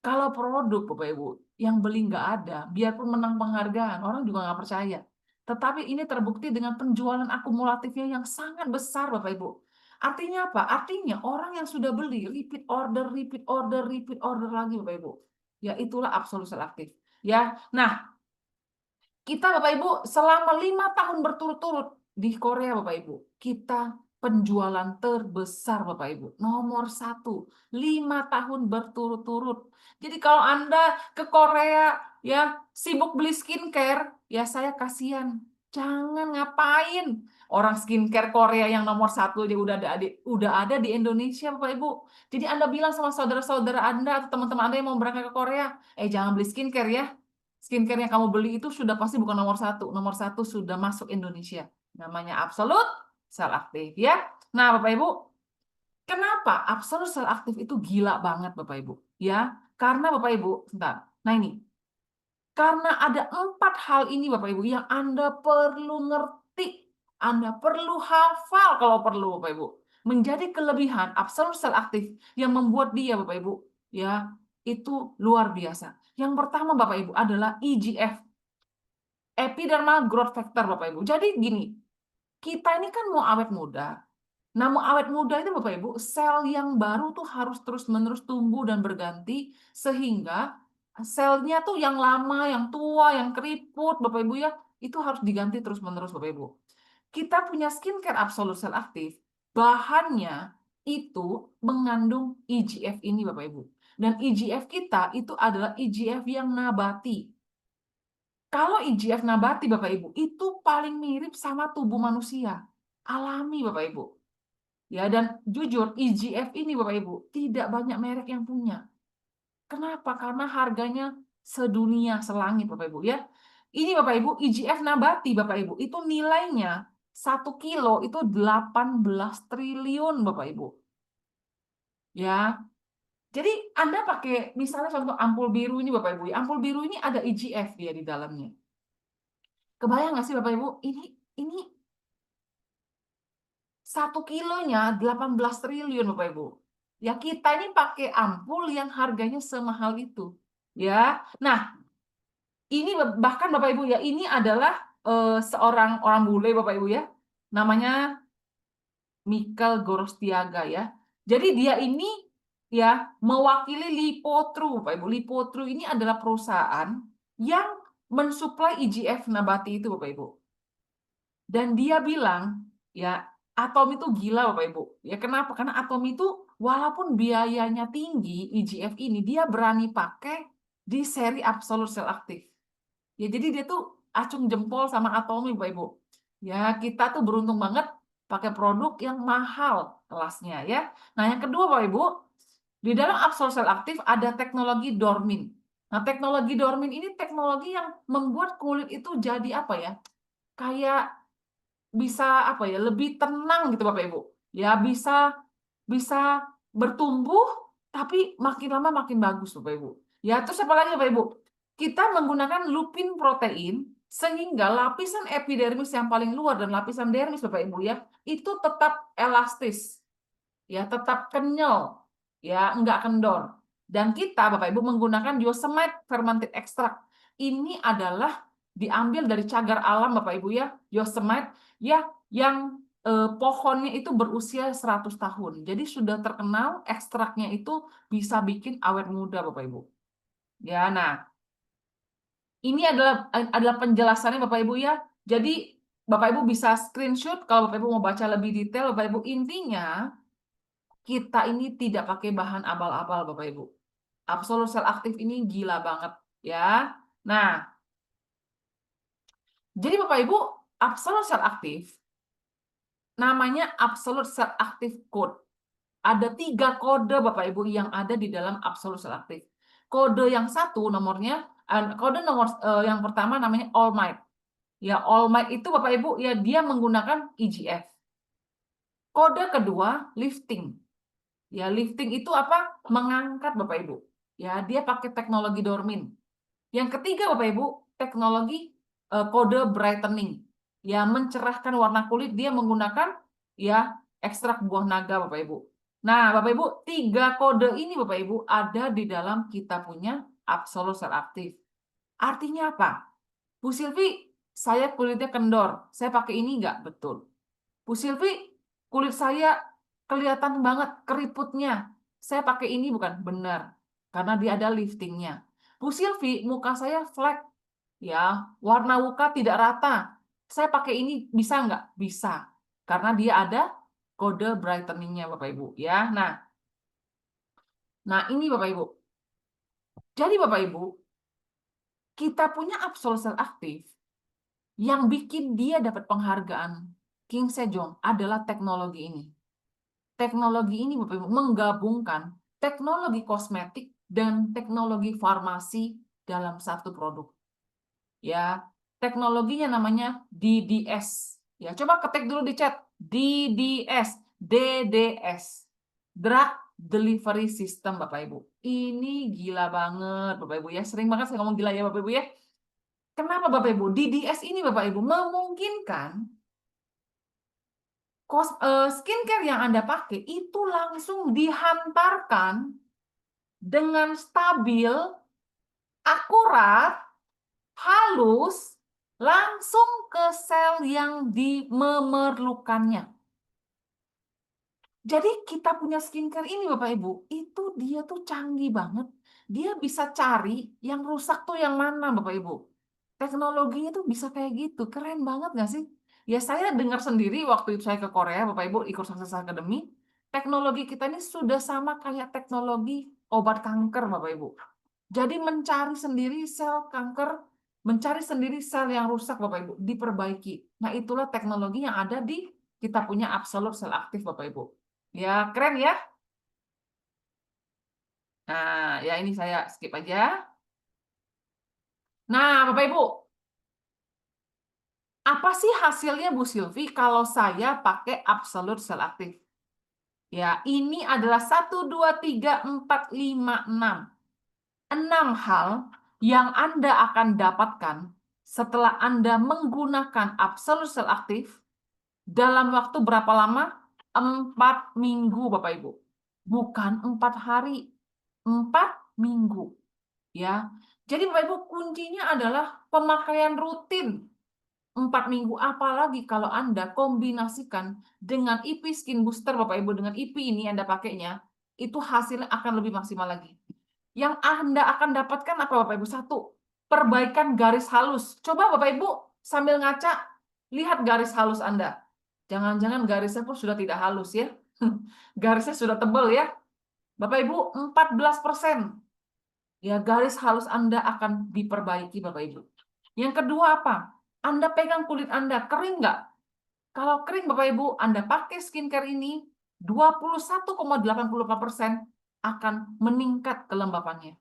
D: Kalau produk Bapak Ibu yang beli nggak ada, biarpun menang penghargaan, orang juga nggak percaya. Tetapi ini terbukti dengan penjualan akumulatifnya yang sangat besar Bapak Ibu. Artinya apa? Artinya orang yang sudah beli repeat order lagi Bapak Ibu. Ya, itulah absolut sel aktif. Ya, nah kita Bapak Ibu selama 5 tahun berturut-turut di Korea Bapak Ibu, kita penjualan terbesar Bapak Ibu, nomor 1, 5 tahun berturut-turut. Jadi kalau Anda ke Korea ya sibuk beli skincare, ya saya kasihan. Jangan ngapain. Orang skincare Korea yang nomor 1 aja udah ada di Indonesia Bapak Ibu. Jadi Anda bilang sama saudara-saudara Anda atau teman-teman Anda yang mau berangkat ke Korea, jangan beli skincare ya. Skincare yang kamu beli itu sudah pasti bukan nomor 1. Nomor 1 sudah masuk Indonesia. Namanya absolut sel aktif ya. Nah, Bapak Ibu, kenapa absolut sel aktif itu gila banget Bapak Ibu? Ya, karena Bapak Ibu, sebentar. Nah ini, karena ada 4 hal ini Bapak Ibu yang Anda perlu ngerti. Anda perlu hafal kalau perlu Bapak Ibu. Menjadi kelebihan absolut sel aktif yang membuat dia Bapak Ibu ya itu luar biasa. Yang pertama Bapak Ibu adalah EGF, Epidermal Growth Factor Bapak Ibu. Jadi gini, kita ini kan mau awet muda. Nah, mau awet muda itu Bapak Ibu, sel yang baru tuh harus terus-menerus tumbuh dan berganti sehingga selnya tuh yang lama, yang tua, yang keriput Bapak Ibu ya, itu harus diganti terus-menerus Bapak Ibu. Kita punya skincare absolut sel aktif, bahannya itu mengandung EGF ini Bapak Ibu. Dan EGF kita itu adalah EGF yang nabati. Kalau EGF nabati Bapak Ibu, itu paling mirip sama tubuh manusia. Alami Bapak Ibu. Ya, dan jujur EGF ini Bapak Ibu, tidak banyak merek yang punya. Kenapa? Karena harganya sedunia, selangit Bapak Ibu ya. Ini Bapak Ibu, EGF nabati Bapak Ibu, itu nilainya 1 kilo itu 18 triliun Bapak Ibu. Ya. Jadi Anda pakai misalnya contoh ampul biru ini Bapak Ibu, ampul biru ini ada EGF dia di dalamnya. Kebayang nggak sih Bapak Ibu? Ini 1 kilonya 18 triliun Bapak Ibu. Ya kita ini pakai ampul yang harganya semahal itu. Ya. Nah, ini bahkan Bapak Ibu ya, ini adalah seorang orang bule Bapak Ibu ya. Namanya Michael Gorostiaga ya. Jadi dia ini ya mewakili Lipotru Bapak Ibu. Lipotru ini adalah perusahaan yang mensuplai EGF nabati itu Bapak Ibu. Dan dia bilang ya Atom itu gila Bapak Ibu. Ya kenapa? Karena Atom itu walaupun biayanya tinggi EGF ini dia berani pakai di seri absolut sel aktif. Ya jadi dia tuh acung jempol sama Atomi Bapak Ibu. Ya kita tuh beruntung banget pakai produk yang mahal kelasnya ya. Nah, yang kedua Bapak Ibu, di dalam absolut sel aktif ada teknologi Dormin. Nah, teknologi Dormin ini teknologi yang membuat kulit itu jadi apa ya? Kayak bisa apa ya? Lebih tenang gitu Bapak Ibu. Ya, bisa bertumbuh tapi makin lama makin bagus Bapak Ibu. Ya, terus apa lagi Bapak Ibu? Kita menggunakan lupin protein sehingga lapisan epidermis yang paling luar dan lapisan dermis Bapak Ibu ya, itu tetap elastis. Ya, tetap kenyal. Ya, enggak kendor. Dan kita Bapak Ibu menggunakan Yosemite fermented extract. Ini adalah diambil dari cagar alam Bapak Ibu ya, Yosemite ya yang pohonnya itu berusia 100 tahun. Jadi sudah terkenal ekstraknya itu bisa bikin awet muda Bapak Ibu. Ya, nah ini adalah penjelasannya Bapak Ibu ya. Jadi Bapak Ibu bisa screenshot kalau Bapak Ibu mau baca lebih detail Bapak Ibu. Intinya kita ini tidak pakai bahan abal-abal Bapak Ibu. Absolut sel aktif ini gila banget ya. Nah, jadi Bapak Ibu absolut sel aktif namanya absolut sel aktif code. Ada 3 kode Bapak Ibu yang ada di dalam absolut sel aktif. Kode yang satu nomornya, kode nomor yang pertama namanya All Might. Ya, All Might itu Bapak Ibu ya dia menggunakan EGF. Kode kedua lifting. Ya, lifting itu apa? Mengangkat Bapak Ibu. Ya, dia pakai teknologi Dormin. Yang ketiga Bapak Ibu, teknologi kode brightening. Ya, mencerahkan warna kulit dia menggunakan ya ekstrak buah naga Bapak Ibu. Nah, Bapak Ibu, 3 kode ini Bapak Ibu ada di dalam kita punya absolut sel aktif. Artinya apa? Bu Silvi, saya kulitnya kendor. Saya pakai ini enggak? Betul. Bu Silvi, kulit saya kelihatan banget keriputnya. Saya pakai ini bukan? Benar. Karena dia ada liftingnya. Bu Silvi, muka saya flek, ya, warna muka tidak rata. Saya pakai ini bisa nggak? Bisa, karena dia ada kode brightening-nya, Bapak Ibu. Ya, nah ini Bapak Ibu. Jadi Bapak Ibu, kita punya Absolute Cell Active yang bikin dia dapat penghargaan King Sejong adalah teknologi ini. Teknologi ini Bapak Ibu menggabungkan teknologi kosmetik dan teknologi farmasi dalam satu produk. Ya, teknologinya namanya DDS. Ya, coba ketik dulu di chat. DDS. Drug Delivery System, Bapak Ibu. Ini gila banget, Bapak Ibu ya. Sering banget saya ngomong gila ya, Bapak Ibu ya. Kenapa, Bapak Ibu? DDS ini, Bapak Ibu, memungkinkan skincare yang Anda pakai itu langsung dihantarkan dengan stabil, akurat, halus, langsung ke sel yang memerlukannya. Jadi kita punya skincare ini Bapak Ibu, itu dia tuh canggih banget. Dia bisa cari yang rusak tuh yang mana Bapak Ibu. Teknologinya tuh bisa kayak gitu, keren banget nggak sih? Ya saya dengar sendiri waktu itu saya ke Korea Bapak Ibu ikut Success Academy, teknologi kita ini sudah sama kayak teknologi obat kanker Bapak Ibu. Jadi mencari sendiri sel kanker, mencari sendiri sel yang rusak Bapak Ibu, diperbaiki. Nah itulah teknologi yang ada di kita punya Absolute Cell Active Bapak Ibu. Ya keren ya. Nah ya ini saya skip aja. Nah Bapak Ibu, apa sih hasilnya Bu Silvi kalau saya pakai Absolute Cell Active? Ya ini adalah 1, 2, 3, 4, 5, 6. 6 hal yang Anda akan dapatkan setelah Anda menggunakan Absolute Cell Active dalam waktu berapa lama? 4 minggu, Bapak Ibu. Bukan 4 hari, 4 minggu. Ya. Jadi Bapak Ibu, kuncinya adalah pemakaian rutin 4 minggu. Apalagi kalau Anda kombinasikan dengan IP Skin Booster, Bapak Ibu, dengan IP ini Anda pakainya, itu hasilnya akan lebih maksimal lagi. Yang Anda akan dapatkan apa Bapak Ibu? 1, perbaikan garis halus. Coba Bapak Ibu sambil ngaca, lihat garis halus Anda. Jangan-jangan garisnya pun sudah tidak halus ya. Garisnya sudah tebal ya. Bapak Ibu, 14%. Ya, garis halus Anda akan diperbaiki Bapak Ibu. Yang kedua apa? Anda pegang kulit Anda, kering nggak? Kalau kering Bapak Ibu, Anda pakai skincare ini, 21,84% akan meningkat kelembapannya.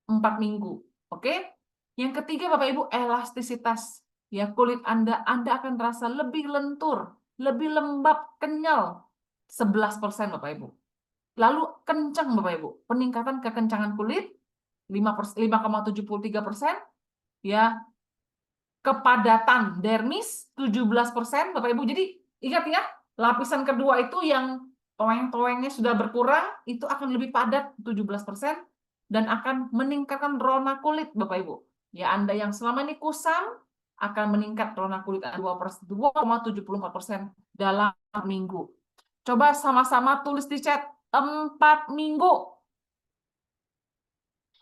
D: 4 minggu. Oke? Yang ketiga Bapak Ibu, elastisitas. Ya, kulit Anda akan terasa lebih lentur, lebih lembab, kenyal. 11% Bapak Ibu. Lalu kencang Bapak Ibu. Peningkatan kekencangan kulit 5,73%. Ya. Kepadatan dermis 17% Bapak Ibu. Jadi ingat ya, lapisan kedua itu yang toeng-toengnya sudah berkurang, itu akan lebih padat 17% dan akan meningkatkan rona kulit Bapak Ibu. Ya, Anda yang selama ini kusam akan meningkat rona kulit 2,74% dalam minggu. Coba sama-sama tulis di chat 4 minggu.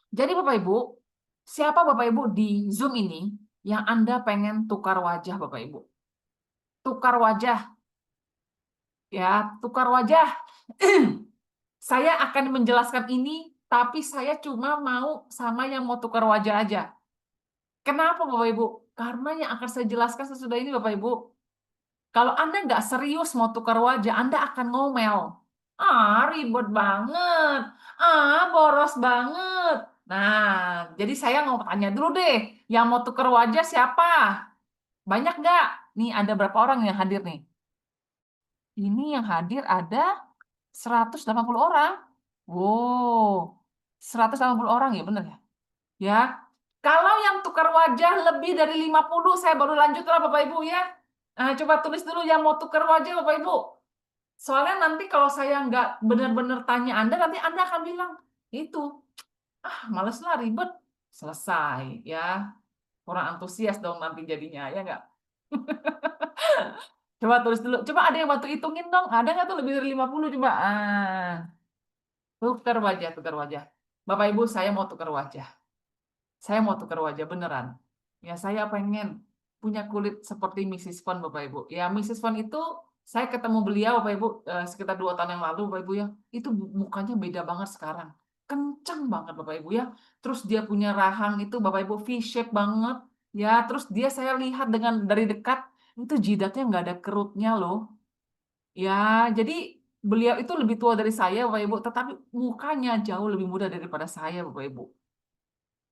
D: Jadi Bapak Ibu, siapa Bapak Ibu di Zoom ini yang Anda pengen tukar wajah Bapak Ibu? Tukar wajah. Ya, tukar wajah. Saya akan menjelaskan ini, tapi saya cuma mau sama yang mau tukar wajah aja. Kenapa Bapak Ibu? Karena yang akan saya jelaskan sesudah ini Bapak Ibu, kalau Anda nggak serius mau tukar wajah, Anda akan ngomel. Ribet banget. Boros banget. Nah, jadi saya mau tanya dulu deh, yang mau tukar wajah siapa? Banyak nggak? Nih, ada berapa orang yang hadir nih? Ini yang hadir ada 180 orang. Wow, 180 orang ya, bener ya? Ya, kalau yang tukar wajah lebih dari 50, saya baru lanjut lah Bapak Ibu ya. Nah, coba tulis dulu yang mau tukar wajah Bapak Ibu. Soalnya nanti kalau saya nggak benar-benar tanya Anda, nanti Anda akan bilang, itu, males lah, ribet. Selesai ya. Kurang antusias dong nanti jadinya, ya nggak? Coba tulis dulu. Coba ada yang bantu hitungin dong. Ada nggak tuh lebih dari 50? Coba. Tukar wajah, tukar wajah. Bapak Ibu, saya mau tukar wajah. saya mau tukar wajah beneran. Ya, saya pengen punya kulit seperti Mrs. Fon, Bapak Ibu. Ya, Mrs. Fon itu saya ketemu beliau, Bapak Ibu, sekitar 2 tahun yang lalu, Bapak Ibu ya. Itu mukanya beda banget sekarang. Kencang banget, Bapak Ibu ya. Terus dia punya rahang itu, Bapak Ibu, V-shape banget. Ya, terus dia saya lihat dari dekat, itu jidatnya nggak ada kerutnya loh. Ya, jadi beliau itu lebih tua dari saya, Bapak Ibu, tetapi mukanya jauh lebih muda daripada saya, Bapak Ibu.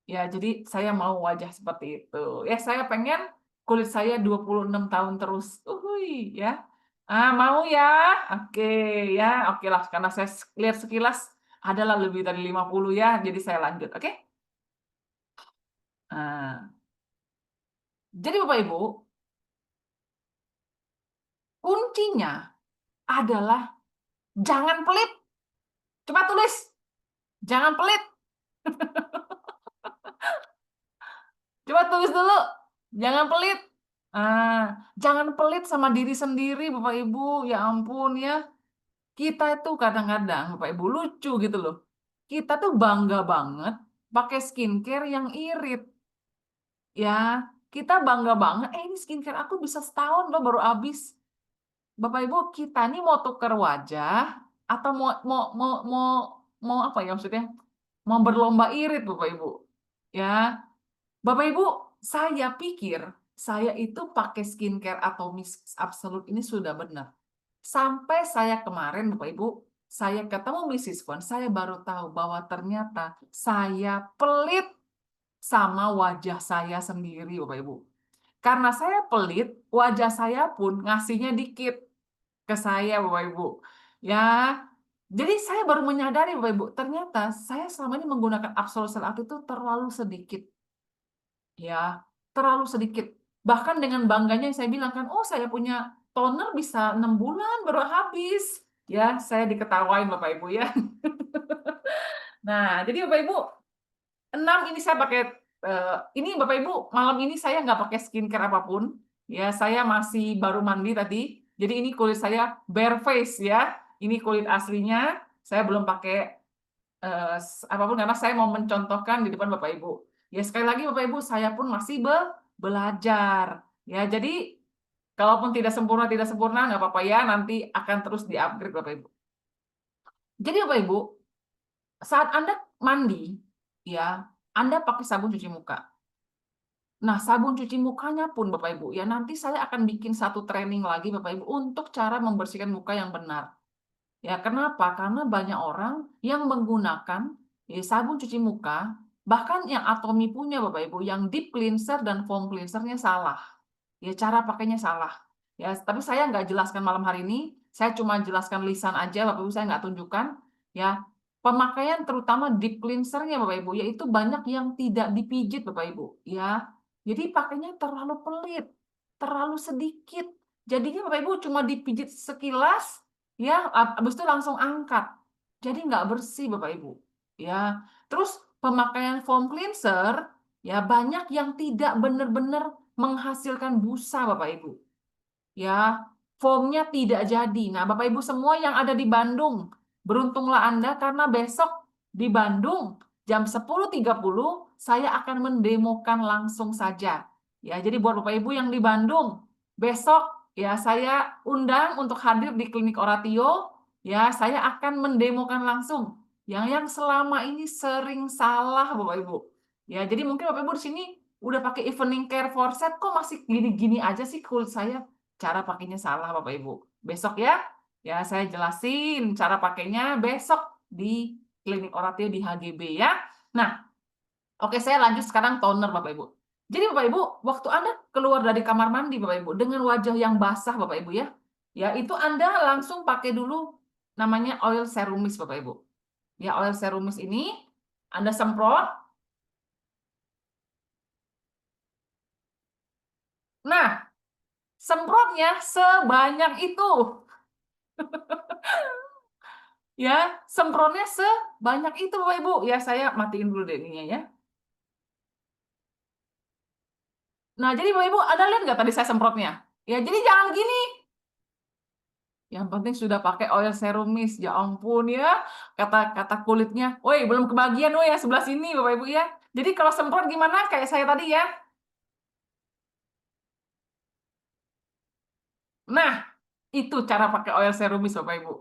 D: Ya, jadi saya mau wajah seperti itu. Ya, saya pengen kulit saya 26 tahun terus. Uhuy, ya. Mau ya? Oke, ya. Oke lah, karena saya lihat sekilas adalah lebih dari 50 ya, jadi saya lanjut, oke? Nah, jadi Bapak Ibu, kuncinya adalah jangan pelit. Coba tulis, jangan pelit. Coba tulis dulu, jangan pelit. Jangan pelit sama diri sendiri, Bapak Ibu. Ya ampun ya. Kita itu kadang-kadang, Bapak Ibu, lucu gitu loh. Kita tuh bangga banget pakai skincare yang irit. Ya, kita bangga banget, ini skincare aku bisa setahun loh baru habis. Bapak Ibu, kita ini mau tuker wajah atau mau apa ya maksudnya? Mau berlomba irit, Bapak Ibu. Ya, Bapak Ibu, saya pikir saya itu pakai skincare atau Mist Absolute ini sudah benar. Sampai saya kemarin, Bapak Ibu, saya ketemu Mrs. Fon, saya baru tahu bahwa ternyata saya pelit sama wajah saya sendiri, Bapak Ibu. Karena saya pelit, wajah saya pun ngasihnya dikit ke saya, Bapak Ibu. Ya, jadi saya baru menyadari, Bapak Ibu, ternyata saya selama ini menggunakan Absolute Cell Active itu terlalu sedikit. Ya, terlalu sedikit. Bahkan dengan bangganya saya bilang kan, oh saya punya toner bisa 6 bulan baru habis. Ya, saya diketawain Bapak Ibu ya. Nah, jadi Bapak Ibu, 6 ini saya pakai, ini Bapak Ibu, malam ini saya nggak pakai skincare apapun. Ya, saya masih baru mandi tadi. Jadi ini kulit saya bare face ya. Ini kulit aslinya. Saya belum pakai apapun karena saya mau mencontohkan di depan Bapak Ibu. Ya sekali lagi Bapak Ibu, saya pun masih belajar. Ya, jadi kalaupun tidak sempurna nggak apa-apa ya, nanti akan terus di-upgrade Bapak Ibu. Jadi Bapak Ibu, saat Anda mandi, ya, Anda pakai sabun cuci muka. Nah, sabun cuci mukanya pun Bapak Ibu, ya nanti saya akan bikin satu training lagi Bapak Ibu untuk cara membersihkan muka yang benar. Ya, kenapa? Karena banyak orang yang menggunakan sabun cuci muka, bahkan yang Atomy punya Bapak Ibu, yang deep cleanser dan foam cleansernya salah. Ya, cara pakainya salah. Ya, tapi saya nggak jelaskan malam hari ini, saya cuma jelaskan lisan aja Bapak Ibu, saya nggak tunjukkan. Ya, pemakaian terutama deep cleansernya Bapak Ibu, yaitu banyak yang tidak dipijit Bapak Ibu. Ya, jadi pakainya terlalu pelit, terlalu sedikit. Jadinya Bapak Ibu cuma dipijit sekilas, ya, habis itu langsung angkat. Jadi nggak bersih Bapak Ibu. Ya, terus pemakaian foam cleanser, ya banyak yang tidak benar-benar menghasilkan busa Bapak Ibu. Ya, foamnya tidak jadi. Nah, Bapak Ibu semua yang ada di Bandung, beruntunglah Anda karena besok di Bandung jam 10.30 saya akan mendemokan langsung saja. Ya, jadi buat Bapak Ibu yang di Bandung, besok ya saya undang untuk hadir di Klinik Oratio. Ya, saya akan mendemokan langsung yang selama ini sering salah Bapak Ibu. Ya, jadi mungkin Bapak Ibu di sini udah pakai evening care for set kok masih gini-gini aja sih kulit saya. Cara pakainya salah Bapak Ibu. Besok ya, saya jelasin cara pakainya besok di Klinik Oratio di HGB ya. Nah, oke saya lanjut sekarang toner Bapak Ibu. Jadi Bapak Ibu, waktu Anda keluar dari kamar mandi Bapak Ibu dengan wajah yang basah Bapak Ibu ya, itu Anda langsung pakai dulu namanya oil serumis Bapak Ibu. Ya, oil serumis ini Anda semprot. Nah, semprotnya sebanyak itu. Ya, semprotnya sebanyak itu Bapak Ibu. Ya, saya matiin dulu deh ininya ya. Nah, jadi Bapak Ibu, Anda lihat nggak tadi saya semprotnya? Ya, jadi jangan gini. Yang penting sudah pakai oil serumis. Ya ampun ya, kata kulitnya. Woi, belum kebagian woi yang sebelah sini Bapak Ibu ya. Jadi kalau semprot gimana? Kayak saya tadi ya. Nah, itu cara pakai oil serumis Bapak Ibu.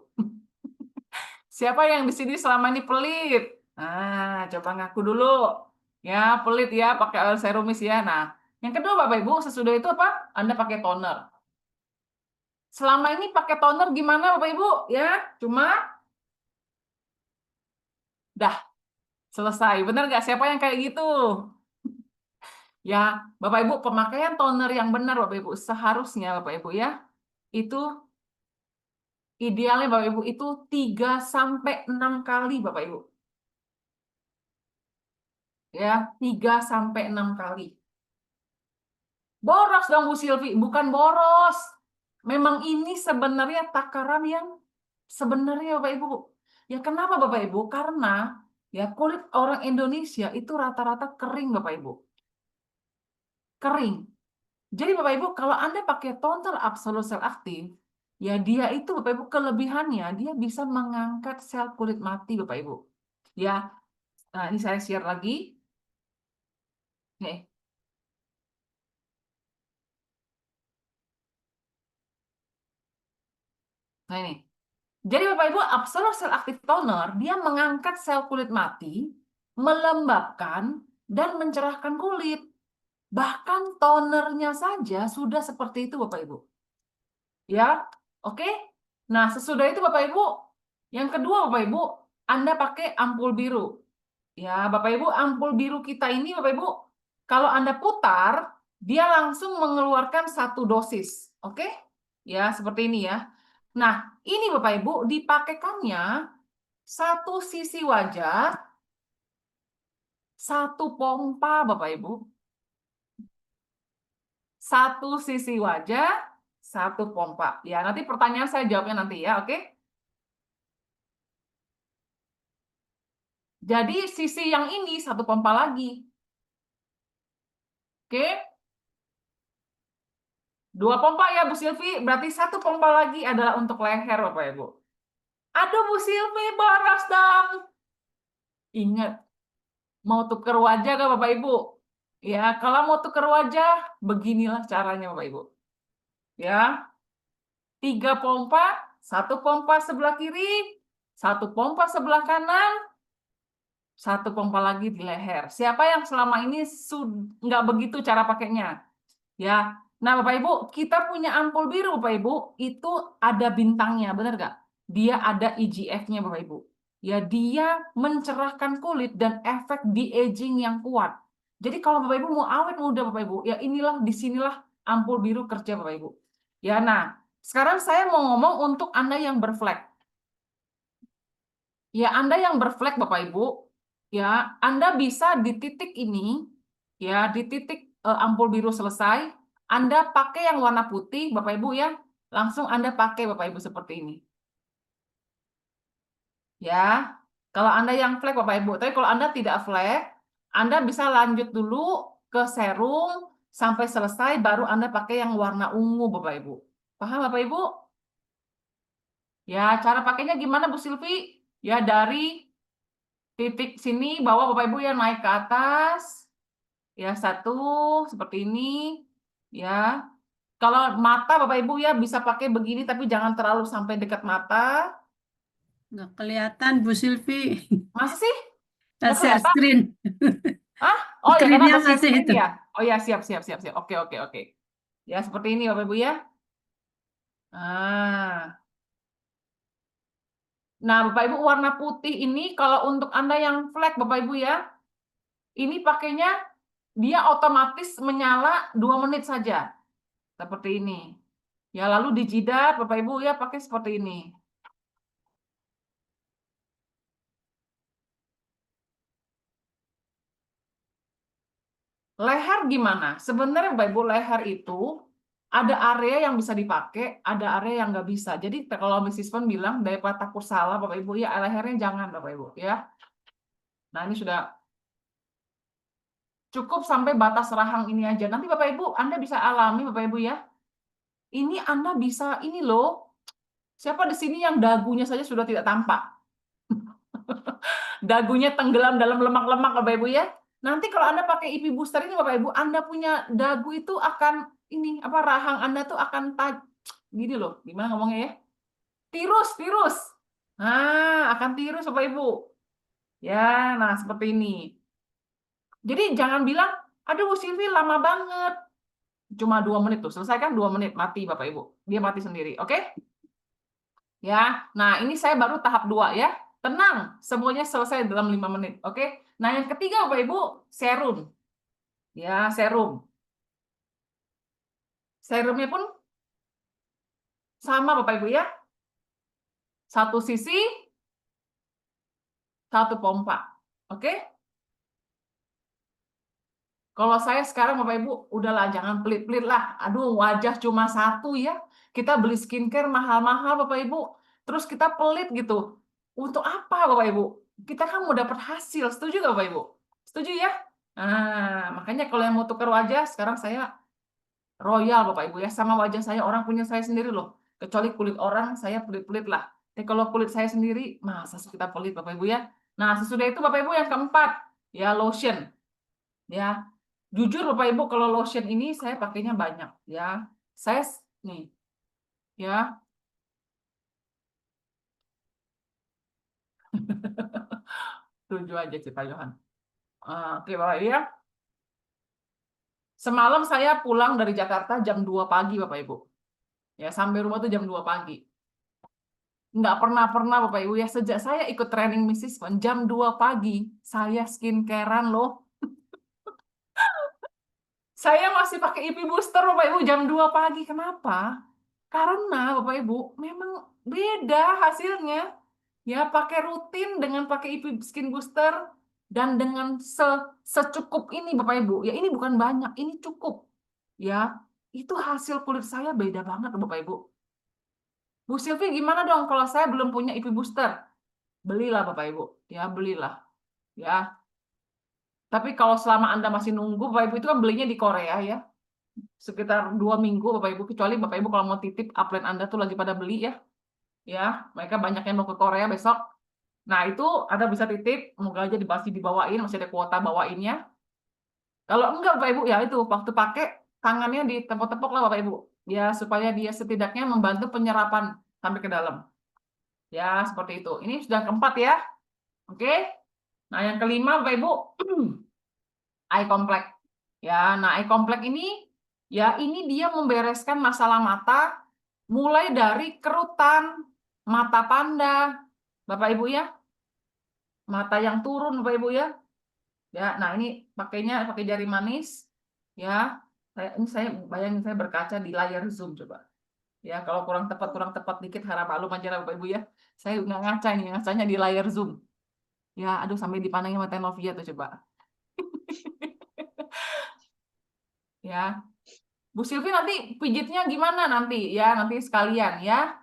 D: Siapa yang di sini selama ini pelit? Nah, coba ngaku dulu. Ya, pelit ya pakai oil serumis ya. Nah, yang kedua Bapak Ibu, sesudah itu apa? Anda pakai toner. Selama ini pakai toner gimana Bapak Ibu? Ya, cuma dah selesai. Benar nggak? Siapa yang kayak gitu? Ya, Bapak Ibu, pemakaian toner yang benar Bapak Ibu, seharusnya Bapak Ibu ya, itu idealnya Bapak Ibu itu 3 sampai 6 kali Bapak Ibu. Ya, 3 sampai 6 kali. Boros dong Bu Silvi, bukan boros. Memang ini sebenarnya takaran yang sebenarnya Bapak Ibu. Ya kenapa Bapak Ibu? Karena ya kulit orang Indonesia itu rata-rata kering Bapak Ibu. Kering. Jadi Bapak Ibu, kalau Anda pakai toner Absolut Sel Aktif, ya dia itu Bapak Ibu kelebihannya dia bisa mengangkat sel kulit mati Bapak Ibu. Ya, nah ini saya share lagi. Nih. Nah ini. Jadi Bapak Ibu, Absolut Sel Aktif Toner dia mengangkat sel kulit mati, melembabkan dan mencerahkan kulit. Bahkan tonernya saja sudah seperti itu Bapak Ibu. Ya, oke. Nah, sesudah itu Bapak Ibu, yang kedua Bapak Ibu, Anda pakai ampul biru. Ya, Bapak Ibu, ampul biru kita ini Bapak Ibu, kalau Anda putar, dia langsung mengeluarkan 1 dosis. Oke? Ya, seperti ini ya. Nah, ini Bapak Ibu dipakaikannya 1 sisi wajah, 1 pompa Bapak Ibu. 1 sisi wajah, 1 pompa. Ya, nanti pertanyaan saya jawabnya nanti ya, oke? Jadi sisi yang ini 1 pompa lagi. Oke? 2 pompa ya Bu Silvi, berarti 1 pompa lagi adalah untuk leher Bapak Ibu. Aduh Bu Silvi, boros dong. Ingat, mau tuker wajah kan Bapak Ibu? Ya, kalau mau tuker wajah, beginilah caranya Bapak Ibu. Ya, 3 pompa, 1 pompa sebelah kiri, 1 pompa sebelah kanan, 1 pompa lagi di leher. Siapa yang selama ini nggak begitu cara pakainya? Ya, nah Bapak Ibu, kita punya ampul biru Bapak Ibu, itu ada bintangnya, benar nggak? Dia ada IGF-nya Bapak Ibu. Ya, dia mencerahkan kulit dan efek de-aging yang kuat. Jadi kalau Bapak Ibu mau awet muda Bapak Ibu, ya inilah, disinilah ampul biru kerja Bapak Ibu. Ya, nah, sekarang saya mau ngomong untuk Anda yang berflek. Ya, Anda yang berflek Bapak Ibu, ya, Anda bisa di titik ini, ya, di titik ampul biru selesai, Anda pakai yang warna putih, Bapak Ibu ya, langsung Anda pakai Bapak Ibu seperti ini. Ya, kalau Anda yang flek Bapak Ibu, tapi kalau Anda tidak flek, Anda bisa lanjut dulu ke serum sampai selesai, baru Anda pakai yang warna ungu Bapak Ibu. Paham Bapak Ibu? Ya, cara pakainya gimana Bu Silvi? Ya, dari titik sini bawah Bapak Ibu ya naik ke atas. Ya, 1 seperti ini. Ya. Kalau mata Bapak Ibu ya bisa pakai begini tapi jangan terlalu sampai dekat mata.
G: Nggak kelihatan Bu Silvi.
D: Masa sih? Nggak
G: Share
D: kelihatan?
G: screen.
D: Hah? Oh ya, karena
G: Screen-nya
D: masih
G: masih
D: screen
G: itu.
D: ya. Oh ya, siap. Oke. Ya, seperti ini Bapak Ibu ya. Nah, Bapak Ibu warna putih ini kalau untuk Anda yang flek Bapak Ibu ya, ini pakainya dia otomatis menyala 2 menit saja. Seperti ini. Ya, lalu di jidat Bapak Ibu ya pakai seperti ini. Leher gimana? Sebenarnya Bapak Ibu leher itu ada area yang bisa dipakai, ada area yang nggak bisa. Jadi kalau Mrs. Pon bilang daripada takut salah Bapak Ibu ya lehernya jangan Bapak Ibu ya. Nah, ini sudah cukup sampai batas rahang ini aja. Nanti Bapak Ibu Anda bisa alami Bapak Ibu ya. Ini Anda bisa ini loh. Siapa di sini yang dagunya saja sudah tidak tampak? Dagunya tenggelam dalam lemak-lemak Bapak Ibu ya. Nanti kalau Anda pakai IP booster ini Bapak Ibu, Anda punya dagu itu akan ini apa rahang Anda tuh akan gini loh. Gimana ngomongnya ya? Tirus. Nah, akan tirus Bapak Ibu. Ya, nah seperti ini. Jadi jangan bilang, aduh Bu Silvi lama banget. Cuma 2 menit tuh, selesaikan 2 menit, mati Bapak Ibu. Dia mati sendiri, oke? Ya, nah ini saya baru tahap 2 ya. Tenang, semuanya selesai dalam 5 menit, oke? Nah yang ketiga Bapak Ibu, serum. Ya, serum. Serumnya pun sama Bapak Ibu ya. 1 sisi, 1 pompa, oke? Kalau saya sekarang Bapak Ibu, udahlah jangan pelit-pelit lah. Aduh, wajah cuma 1 ya. Kita beli skincare mahal-mahal Bapak Ibu. Terus kita pelit gitu. Untuk apa Bapak Ibu? Kita kan mau dapat hasil. Setuju nggak Bapak Ibu? Setuju ya? Nah, makanya kalau yang mau tukar wajah, sekarang saya royal Bapak Ibu ya. Sama wajah saya, orang punya saya sendiri loh. Kecuali kulit orang, saya pelit-pelit lah. Tapi kalau kulit saya sendiri, masa sih kita pelit Bapak Ibu ya? Nah, sesudah itu Bapak Ibu yang keempat, ya lotion. Ya, jujur Bapak Ibu kalau lotion ini saya pakainya banyak ya. Saya nih ya. Setuju aja Cita Johan. Oke Bapak Ibu ya. Semalam saya pulang dari Jakarta jam 2 pagi Bapak Ibu. Ya, sampai rumah tuh jam 2 pagi. Nggak pernah Bapak Ibu ya, sejak saya ikut training Mrs. Fun, jam 2 pagi saya skincarean loh. Saya masih pakai IP booster Bapak Ibu jam 2 pagi. Kenapa? Karena Bapak Ibu memang beda hasilnya. Ya, pakai rutin dengan pakai IP skin booster dan dengan secukup ini Bapak Ibu. Ya, ini bukan banyak, ini cukup. Ya, itu hasil kulit saya beda banget Bapak Ibu. Bu Silvi gimana dong kalau saya belum punya IP booster? Belilah Bapak Ibu. Ya, belilah. Ya. Tapi kalau selama Anda masih nunggu Bapak Ibu itu kan belinya di Korea ya. Sekitar 2 minggu Bapak Ibu, kecuali Bapak Ibu kalau mau titip upline Anda tuh lagi pada beli ya. Ya, mereka banyak yang mau ke Korea besok. Nah, itu Anda bisa titip, semoga aja masih dibawain, masih ada kuota bawainnya. Kalau enggak Bapak Ibu, ya itu waktu pakai tangannya ditepok-tepok lah Bapak Ibu. Ya, supaya dia setidaknya membantu penyerapan sampai ke dalam. Ya, seperti itu. Ini sudah keempat ya. Oke. Nah, yang kelima Bapak Ibu, eye complex. Ya, nah eye complex ini ya ini dia membereskan masalah mata mulai dari kerutan, mata panda, Bapak Ibu ya. Mata yang turun Bapak Ibu ya. Ya, nah ini pakainya pakai jari manis ya. Ini saya bayangin saya berkaca di layar Zoom coba. Ya, kalau kurang tepat dikit harap maklum aja Bapak Ibu ya. Saya nggak ngaca ini, ngacanya di layar Zoom. Ya, aduh sampai dipandangin mata Novia tuh coba. Ya. Bu Silvi nanti pijitnya gimana nanti ya, nanti sekalian ya.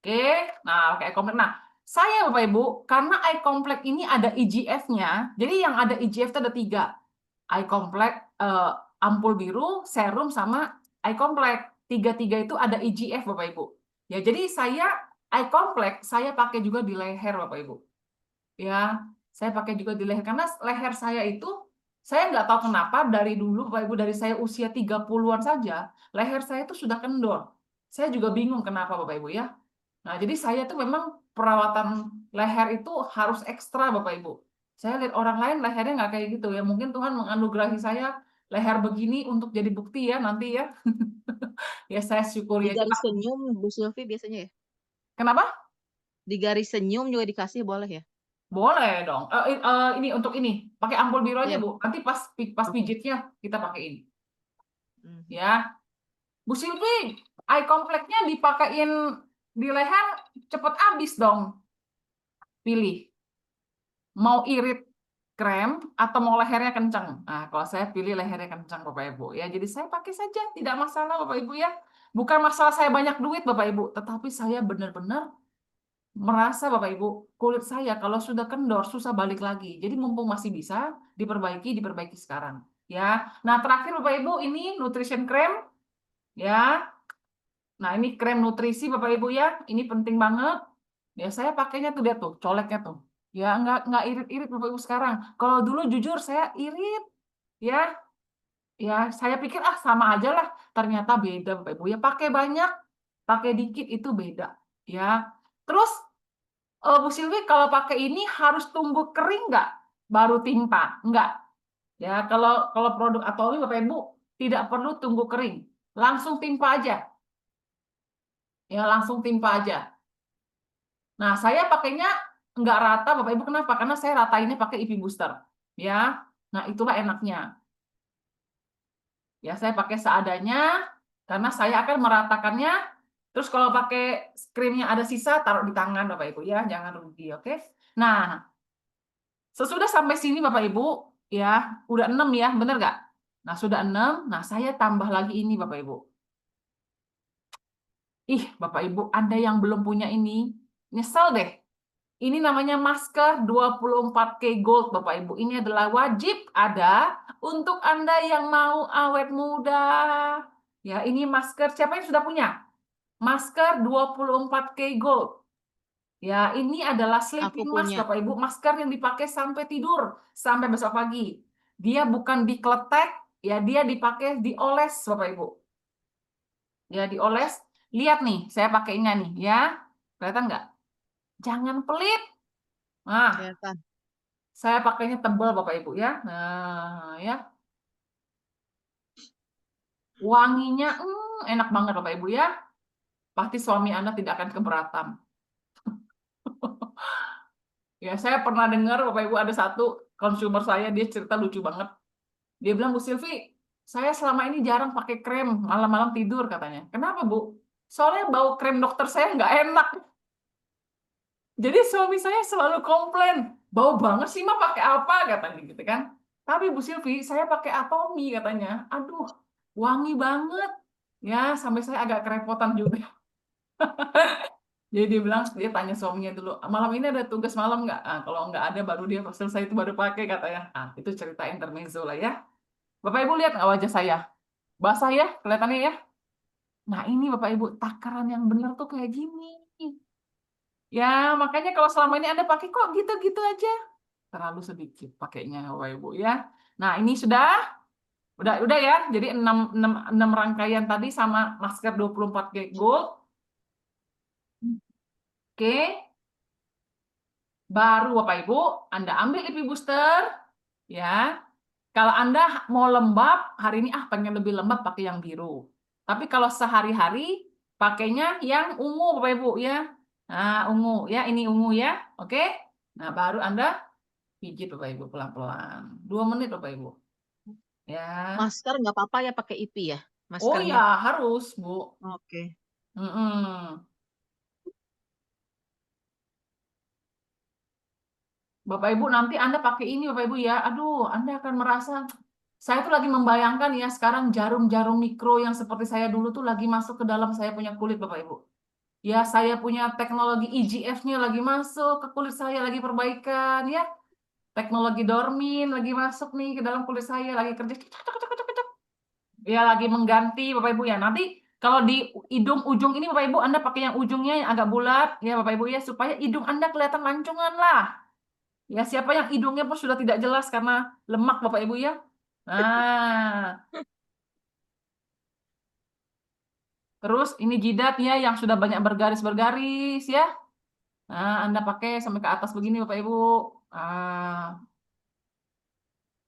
D: Oke, nah pakai eye complex. Nah, saya Bapak Ibu, karena eye complex ini ada IGF-nya, jadi yang ada IGF itu ada 3. Eye complex, ampul biru, serum, sama eye complex. 3-3 itu ada IGF Bapak Ibu. Ya, jadi saya eye complex, saya pakai juga di leher Bapak Ibu. Ya, saya pakai juga di leher, karena leher saya itu, saya nggak tahu kenapa, dari dulu Bapak Ibu, dari saya usia 30-an saja, leher saya itu sudah kendor. Saya juga bingung kenapa Bapak Ibu ya. Nah, jadi saya tuh memang perawatan leher itu harus ekstra Bapak Ibu. Saya lihat orang lain lehernya nggak kayak gitu ya. Mungkin Tuhan menganugerahi saya leher begini untuk jadi bukti ya nanti ya. Ya saya syukuri
E: Di
D: aja.
E: garis senyum Bu Silvi biasanya ya?
D: Kenapa?
E: Di garis senyum juga dikasih boleh ya?
D: Boleh dong. Ini untuk ini pakai ampul biru aja
E: Iya.
D: Bu. Nanti pas pijitnya kita pakai ini. Ya. Bu Silvi, eye complex-nya dipakein di leher cepet habis dong. Pilih. Mau irit krem atau mau lehernya kencang. Nah, kalau saya pilih lehernya kencang Bapak Ibu ya. Jadi saya pakai saja, tidak masalah Bapak Ibu ya. Bukan masalah saya banyak duit Bapak Ibu, tetapi saya benar-benar merasa Bapak Ibu, kulit saya kalau sudah kendor susah balik lagi. Jadi mumpung masih bisa diperbaiki sekarang ya. Nah, terakhir Bapak Ibu ini nutrition cream ya. Nah, ini krem nutrisi Bapak Ibu ya. Ini penting banget. Ya, saya pakainya tuh dia tuh, coleknya tuh. Ya, nggak irit-irit Bapak Ibu sekarang. Kalau dulu jujur saya irit, ya. Ya, saya pikir sama aja lah. Ternyata beda Bapak Ibu ya. Pakai banyak, pakai dikit itu beda, ya. Terus Bu Silvi kalau pakai ini harus tunggu kering nggak baru timpa? Nggak. Ya, kalau produk Atomi Bapak Ibu tidak perlu tunggu kering. Langsung timpa aja. Ya, langsung timpa aja. Nah, saya pakainya nggak rata, Bapak Ibu. Kenapa? Karena saya ratainnya pakai IP Booster. Ya, nah itulah enaknya. Ya, saya pakai seadanya, karena saya akan meratakannya. Terus kalau pakai krimnya ada sisa, taruh di tangan Bapak Ibu ya, jangan rugi, oke? Nah, sesudah sampai sini Bapak Ibu, ya, udah 6 ya, bener nggak? Nah, sudah 6, nah saya tambah lagi ini Bapak Ibu. Ih, Bapak Ibu, Anda yang belum punya ini, nyesel deh. Ini namanya masker 24K Gold, Bapak Ibu. Ini adalah wajib ada untuk Anda yang mau awet muda. Ya, ini masker, siapa yang sudah punya? Masker 24K Gold. Ya, ini adalah sleeping mask,
E: punya.
D: Bapak Ibu. Masker yang dipakai sampai tidur, sampai besok pagi. Dia bukan dikletek, ya dia dipakai dioles, Bapak Ibu. Ya, dioles. Lihat nih, saya pakainya nih, ya. Kelihatan nggak? Jangan pelit. Nah,
E: Kelihatan.
D: saya pakainya tebal Bapak Ibu ya. Nah, ya. Wanginya enak banget Bapak Ibu ya. Pasti suami Anda tidak akan keberatan. Ya, saya pernah dengar Bapak Ibu ada satu konsumer saya, dia cerita lucu banget. Dia bilang, Bu Silvi, saya selama ini jarang pakai krem malam-malam tidur katanya. Kenapa Bu? Soalnya bau krem dokter saya nggak enak. Jadi suami saya selalu komplain, bau banget sih mah pakai apa katanya gitu kan. Tapi Bu Silvi, saya pakai Atomi katanya. Aduh, wangi banget. Ya, sampai saya agak kerepotan juga. Jadi dia bilang, dia tanya suaminya dulu, malam ini ada tugas malam nggak? Ah, kalau nggak ada, baru dia selesai itu baru pakai katanya. Ah, itu cerita intermezzo lah ya. Bapak Ibu lihat nggak wajah saya? Basah ya, kelihatannya ya. Nah ini Bapak Ibu, takaran yang benar tuh kayak gini. Ya, makanya kalau selama ini Anda pakai kok gitu-gitu aja. Terlalu sedikit pakainya Bapak Ibu ya. Nah, ini udah ya. Jadi 6 rangkaian tadi sama masker 24K Gold. Oke. Baru Bapak Ibu, Anda ambil IP booster ya. Kalau Anda mau lembab, hari ini pengen lebih lembab pakai yang biru. Tapi kalau sehari-hari pakainya yang ungu Bapak Ibu ya. Nah, ungu ya, ini ungu ya. Oke. Nah, baru Anda pijit Bapak Ibu pelan-pelan. 2 menit Bapak Ibu. Ya.
E: Masker nggak apa-apa ya pakai IP ya?
D: Oh
E: Maskernya.
D: ya, harus, Bu.
E: Oke.
D: Bapak Ibu nanti Anda pakai ini Bapak Ibu ya. Aduh, Anda akan merasa saya tuh lagi membayangkan ya sekarang jarum-jarum mikro yang seperti saya dulu tuh lagi masuk ke dalam saya punya kulit Bapak Ibu. Ya, saya punya teknologi EGF-nya lagi masuk ke kulit saya, lagi perbaikan ya. Teknologi Dormin lagi masuk nih ke dalam kulit saya, lagi kerja. Ya, lagi mengganti Bapak Ibu ya. Nanti kalau di hidung ujung ini Bapak Ibu Anda pakai yang ujungnya yang agak bulat ya Bapak Ibu ya supaya hidung Anda kelihatan mancungan lah. Ya, siapa yang hidungnya pun sudah tidak jelas karena lemak Bapak Ibu ya. Nah, terus ini jidatnya yang sudah banyak bergaris-bergaris ya. Nah, Anda pakai sampai ke atas begini Bapak Ibu. Nah,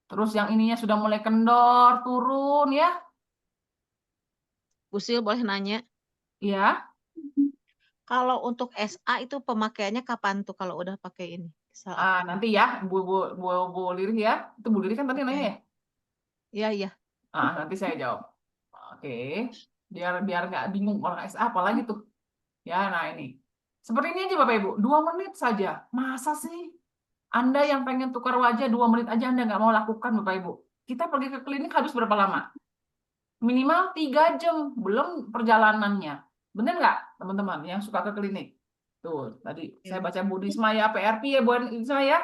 D: terus yang ininya sudah mulai kendor, turun ya.
E: Bu Sil boleh nanya?
D: Ya.
E: Kalau untuk SA itu pemakaiannya kapan tuh kalau udah pakai ini? Saat
D: Nanti ya Bu Lirih ya. Itu Bu Lirih kan tadi nanya ya?
E: Iya.
D: Nanti saya jawab. Oke. Biar nggak bingung orang SA apalagi tuh. Ya, nah ini. Seperti ini aja Bapak Ibu, 2 menit saja. Masa sih? Anda yang pengen tukar wajah 2 menit aja Anda nggak mau lakukan Bapak Ibu. Kita pergi ke klinik harus berapa lama? Minimal 3 jam, belum perjalanannya. Bener nggak teman-teman yang suka ke klinik? Tuh, tadi saya baca Bu Risma ya, PRP ya Bu Risma ya.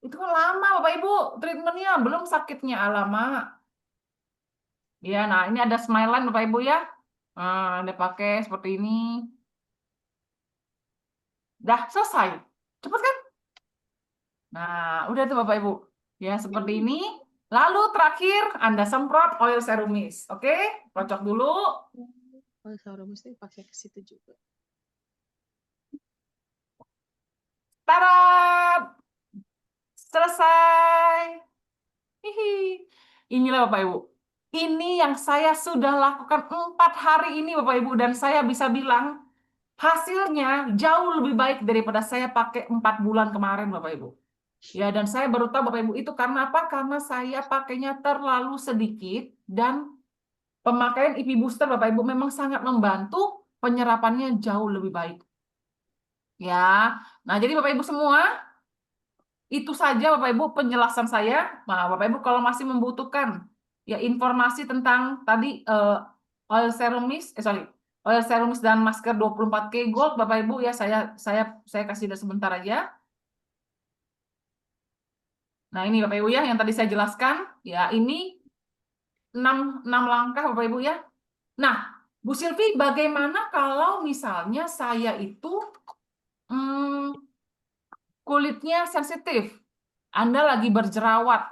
D: Itu kan lama Bapak Ibu, treatmentnya belum sakitnya lama. Ya, nah ini ada Smile Line Bapak Ibu ya. Nah, Anda pakai seperti ini. Dah selesai. Cepet kan? Nah, udah tuh Bapak Ibu. Ya, seperti ini. Lalu terakhir Anda semprot oil serum mist. Oke, kocok dulu.
E: Oh, serum mesti pakai ke situ juga.
D: Tarat! Selesai. Hihi. Inilah Bapak Ibu. Ini yang saya sudah lakukan 4 hari ini Bapak Ibu. Dan saya bisa bilang hasilnya jauh lebih baik daripada saya pakai 4 bulan kemarin Bapak Ibu. Ya, dan saya baru tahu Bapak Ibu itu karena apa? Karena saya pakainya terlalu sedikit dan pemakaian IP Booster Bapak Ibu memang sangat membantu penyerapannya jauh lebih baik. Ya, nah jadi Bapak Ibu semua, itu saja Bapak Ibu penjelasan saya. Nah, Bapak Ibu kalau masih membutuhkan ya informasi tentang tadi oil serum mist, oil serum mist dan masker 24K Gold Bapak Ibu ya saya kasih sebentar aja. Nah, ini Bapak Ibu ya yang tadi saya jelaskan, ya ini 6 langkah Bapak Ibu ya. Nah, Bu Silvi, bagaimana kalau misalnya saya itu kulitnya sensitif? Anda lagi berjerawat,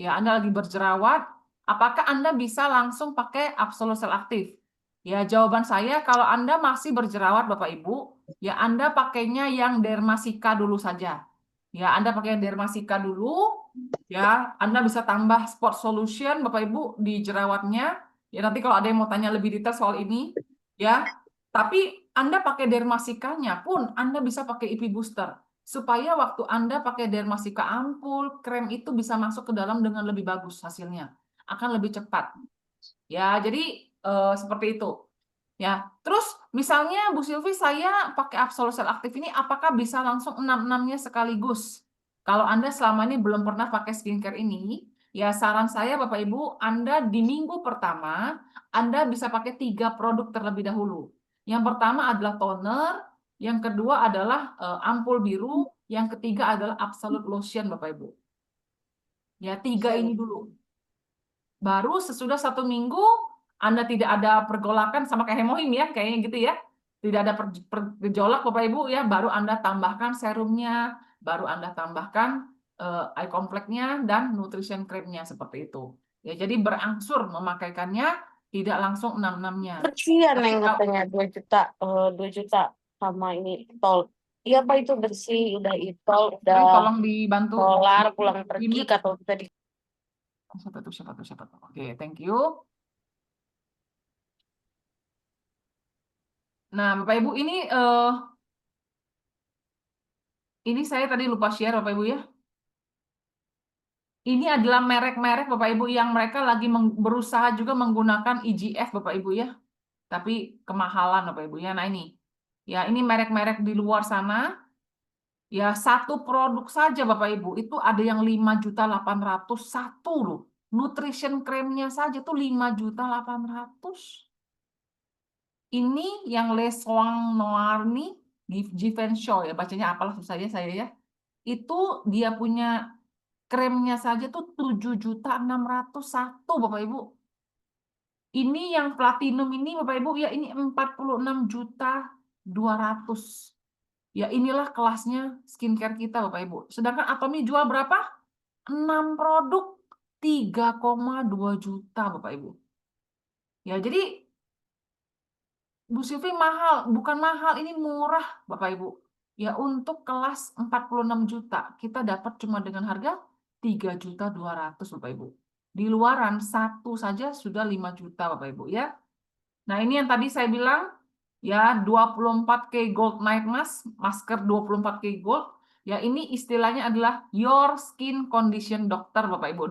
D: ya Anda lagi berjerawat, apakah Anda bisa langsung pakai Absolucel aktif? Ya jawaban saya kalau Anda masih berjerawat Bapak Ibu, ya Anda pakainya yang Dermasika dulu saja. Ya Anda pakai yang Dermasika dulu, ya Anda bisa tambah spot solution Bapak Ibu di jerawatnya. Ya nanti kalau ada yang mau tanya lebih detail soal ini, ya. Tapi Anda pakai Dermasikanya pun Anda bisa pakai IP Booster supaya waktu Anda pakai Dermasika ampul, krem itu bisa masuk ke dalam dengan lebih bagus hasilnya. Akan lebih cepat. Ya, jadi seperti itu. Ya, terus misalnya Bu Silvi saya pakai Absolucel aktif ini apakah bisa langsung 6-6-nya sekaligus? Kalau Anda selama ini belum pernah pakai skincare ini, ya saran saya Bapak Ibu, Anda di minggu pertama Anda bisa pakai 3 produk terlebih dahulu. Yang pertama adalah toner, yang kedua adalah ampul biru, yang ketiga adalah Absolute Lotion Bapak Ibu. Ya, 3 ini dulu. Baru sesudah 1 minggu Anda tidak ada pergolakan sama kayak hemohim ya, kayaknya gitu ya. Tidak ada gejolak Bapak Ibu ya, baru Anda tambahkan serumnya, baru Anda tambahkan eye complex-nya dan nutrition cream-nya seperti itu. Ya, jadi berangsur memakaikannya, tidak langsung 6-6-nya.
H: Bersihan
D: Tapi
H: yang
D: kalau-
H: katanya 2 juta sama ini tol. Iya Pak itu bersih, udah itol,
D: Tapi
H: udah
D: tolong dibantu.
H: kelar pulang pergi
D: Limit.
H: kata kita di
D: Siapa tuh. Oke, thank you. Nah, Bapak Ibu ini saya tadi lupa share Bapak Ibu ya. Ini adalah merek-merek Bapak Ibu yang mereka lagi berusaha juga menggunakan IGF Bapak Ibu ya. Tapi kemahalan Bapak Ibu ya. Nah ini. Ya, ini merek-merek di luar sana. Ya, satu produk saja Bapak Ibu itu ada yang 5.800.000 loh. Nutrition cream-nya saja tuh 5.800.000. Ini yang Le Soin Noir nih, Givenchy ya, bacanya apalah susah saya ya. Itu dia punya kremnya saja tuh 7.601.000 Bapak Ibu. Ini yang platinum ini Bapak Ibu ya ini 46.200.000. Ya inilah kelasnya skincare kita Bapak Ibu. Sedangkan Atomy jual berapa? 6 produk 3,2 juta Bapak Ibu. Ya jadi Bu Silvi mahal, bukan mahal, ini murah Bapak Ibu. Ya untuk kelas 46 juta, kita dapat cuma dengan harga 3.200.000 Bapak Ibu. Di luaran satu saja sudah 5 juta Bapak Ibu ya. Nah ini yang tadi saya bilang, ya 24K Gold Night Mask, masker 24K Gold. Ya ini istilahnya adalah Your Skin Condition Doctor Bapak Ibu.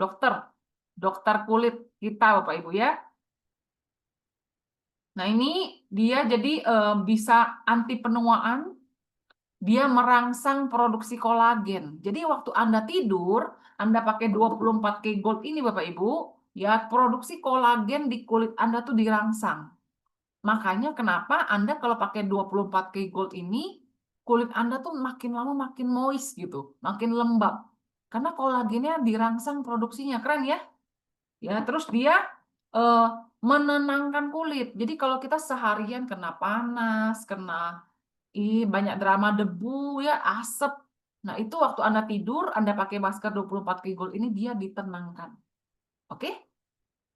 D: Dokter kulit kita Bapak Ibu ya. Nah ini dia jadi bisa anti penuaan, dia merangsang produksi kolagen. Jadi waktu Anda tidur, Anda pakai 24K Gold ini Bapak Ibu, ya produksi kolagen di kulit Anda tuh dirangsang. Makanya kenapa Anda kalau pakai 24K Gold ini, kulit Anda tuh makin lama makin moist gitu, makin lembab. Karena kolagennya dirangsang produksinya, keren ya? Ya, terus dia menenangkan kulit. Jadi kalau kita seharian kena panas, kena banyak drama debu ya, asap, Nah, itu waktu Anda tidur, Anda pakai masker 24 K Gold ini, dia ditenangkan. Oke?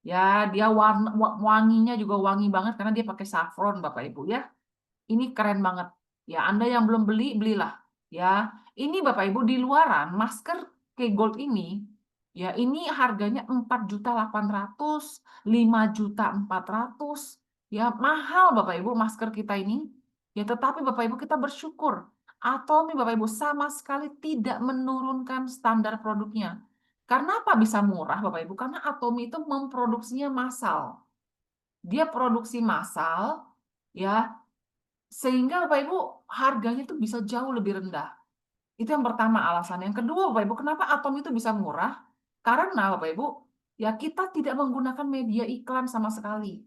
D: Ya, dia wanginya juga wangi banget karena dia pakai saffron, Bapak Ibu ya. Ini keren banget. Ya, Anda yang belum beli, belilah. Ya, ini Bapak Ibu di luaran masker K Gold ini, ya ini harganya 4.800.000, 5.400.000. Ya, mahal Bapak Ibu masker kita ini. Ya, tetapi Bapak Ibu kita bersyukur. Atomi Bapak Ibu sama sekali tidak menurunkan standar produknya. Karena apa bisa murah Bapak Ibu? Karena Atomi itu memproduksinya massal. Dia produksi massal, ya, sehingga Bapak Ibu harganya itu bisa jauh lebih rendah. Itu yang pertama alasan. Yang kedua Bapak Ibu, kenapa Atom itu bisa murah? Karena Bapak Ibu, ya kita tidak menggunakan media iklan sama sekali.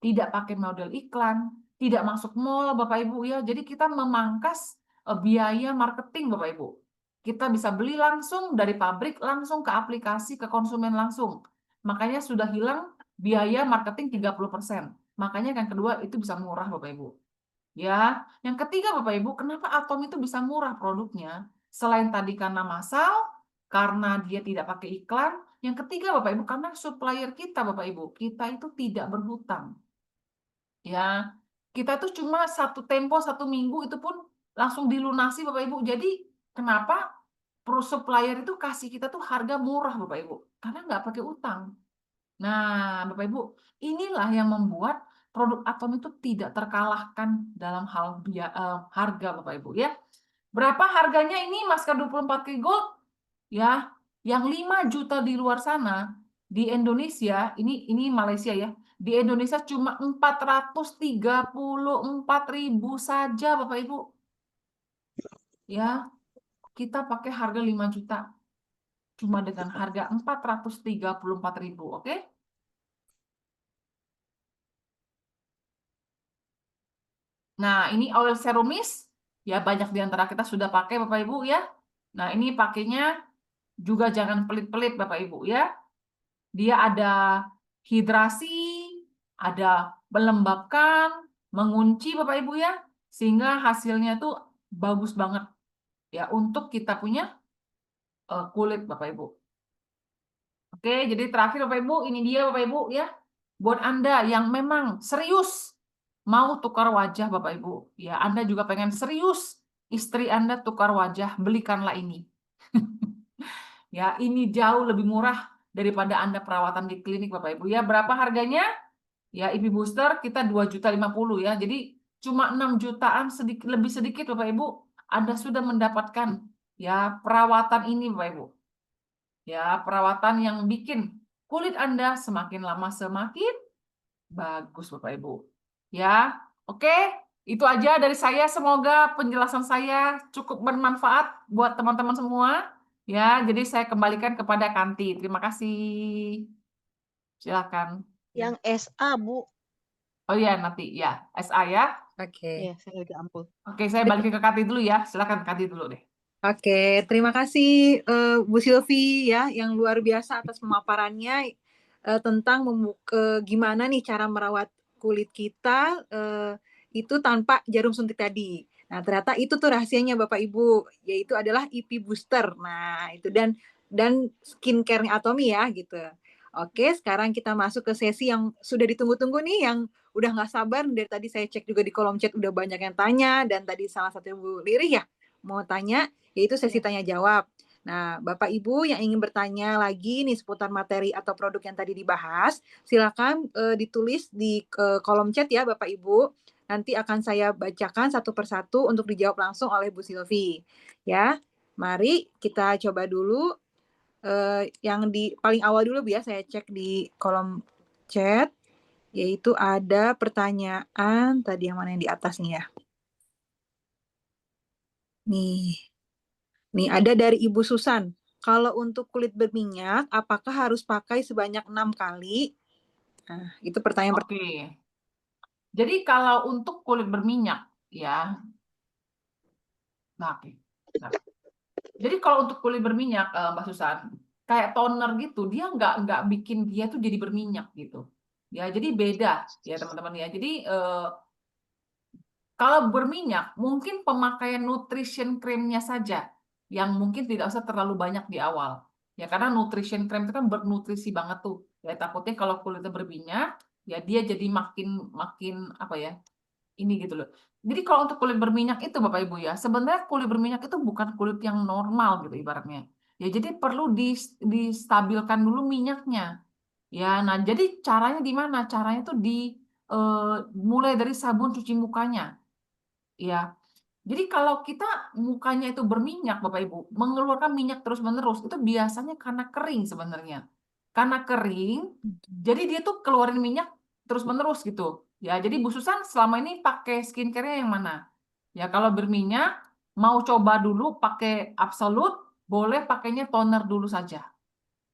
D: Tidak pakai model iklan, tidak masuk mall Bapak Ibu ya. Jadi kita memangkas biaya marketing Bapak Ibu. Kita bisa beli langsung dari pabrik, langsung ke aplikasi, ke konsumen langsung. Makanya sudah hilang biaya marketing 30%. Makanya yang kedua itu bisa murah Bapak Ibu. Ya, yang ketiga Bapak Ibu, kenapa Atom itu bisa murah produknya? Selain tadi karena massal, karena dia tidak pakai iklan. Yang ketiga Bapak Ibu, karena supplier kita Bapak Ibu, kita itu tidak berhutang. Ya, kita tuh cuma satu tempo 1 minggu itu pun langsung dilunasi Bapak Ibu. Jadi kenapa supplier itu kasih kita tuh harga murah Bapak Ibu? Karena nggak pakai utang. Nah, Bapak Ibu, inilah yang membuat produk Atom itu tidak terkalahkan dalam hal harga Bapak Ibu ya. Berapa harganya ini masker 24 K Gold? Ya, yang 5 juta di luar sana, di Indonesia, ini Malaysia ya. Di Indonesia cuma 434.000 saja Bapak Ibu. Ya, kita pakai harga 5 juta. Cuma dengan harga 434.000, oke? Nah, ini oil serum mist, ya banyak di antara kita sudah pakai Bapak Ibu ya. Nah, ini pakainya juga jangan pelit-pelit Bapak Ibu ya. Dia ada hidrasi, ada melembabkan, mengunci Bapak Ibu ya, sehingga hasilnya tuh bagus banget ya untuk kita punya kulit Bapak Ibu. Oke, jadi terakhir Bapak Ibu, ini dia Bapak Ibu ya. Buat Anda yang memang serius mau tukar wajah Bapak Ibu, ya Anda juga pengen serius istri Anda tukar wajah, belikanlah ini. Ya, ini jauh lebih murah daripada Anda perawatan di klinik Bapak Ibu ya. Berapa harganya? Ya, IP Booster kita 2.050.000 ya. Jadi cuma 6 jutaan lebih sedikit Bapak Ibu, Anda sudah mendapatkan ya perawatan ini Bapak Ibu. Ya, perawatan yang bikin kulit Anda semakin lama semakin bagus Bapak Ibu. Ya, oke. Itu aja dari saya. Semoga penjelasan saya cukup bermanfaat buat teman-teman semua. Ya, jadi saya kembalikan kepada Kanti. Terima kasih. Silakan.
E: Yang SA, Bu.
D: Oh iya, nanti ya. SA ya.
B: Oke.
E: Iya, saya lagi ampun.
D: Oke, saya balikin ke Kanti dulu ya. Silakan Kanti dulu deh.
B: Oke, terima kasih Bu Silvi ya yang luar biasa atas pemaparannya tentang gimana nih cara merawat kulit kita itu tanpa jarum suntik tadi. Nah, ternyata itu tuh rahasianya Bapak Ibu, yaitu adalah IP Booster. Nah, itu dan skincare-nya Atomi ya gitu. Oke, sekarang kita masuk ke sesi yang sudah ditunggu-tunggu nih, yang udah nggak sabar. Dari tadi saya cek juga di kolom chat udah banyak yang tanya, dan tadi salah satu Bu Lirih ya mau tanya, yaitu sesi tanya jawab. Nah, Bapak Ibu yang ingin bertanya lagi nih seputar materi atau produk yang tadi dibahas, silakan ditulis di kolom chat ya Bapak Ibu. Nanti akan saya bacakan satu persatu untuk dijawab langsung oleh Bu Silvi. Ya, mari kita coba dulu yang di paling awal dulu Bu ya, saya cek di kolom chat, yaitu ada pertanyaan tadi yang mana yang di atas nih ya. Nih ada dari Ibu Susan. Kalau untuk kulit berminyak, apakah harus pakai sebanyak 6 kali? Nah, itu pertanyaan pertama.
D: Oke. Jadi kalau untuk kulit berminyak ya. Nah, oke. Nah. Jadi kalau untuk kulit berminyak Mbak Susan, kayak toner gitu, dia nggak bikin dia tuh jadi berminyak gitu. Ya, jadi beda ya teman-teman ya. Jadi kalau berminyak, mungkin pemakaian nutrition creamnya saja yang mungkin tidak usah terlalu banyak di awal. Ya karena nutrition cream itu kan bernutrisi banget tuh. Ya takutnya kalau kulitnya berminyak, ya dia jadi makin makin apa ya? Ini gitu loh. Jadi kalau untuk kulit berminyak itu Bapak Ibu ya, sebenarnya kulit berminyak itu bukan kulit yang normal gitu ibaratnya. Ya jadi perlu distabilkan dulu minyaknya. Ya, nah jadi caranya gimana? Caranya tuh mulai dari sabun cuci mukanya. Ya, jadi kalau kita mukanya itu berminyak, Bapak Ibu, mengeluarkan minyak terus-menerus, itu biasanya karena kering sebenarnya. Karena kering, jadi dia tuh keluarin minyak terus-menerus gitu. Ya, jadi Bu Susan selama ini pakai skincare-nya yang mana? Ya, kalau berminyak, mau coba dulu pakai Absolute, boleh pakainya toner dulu saja.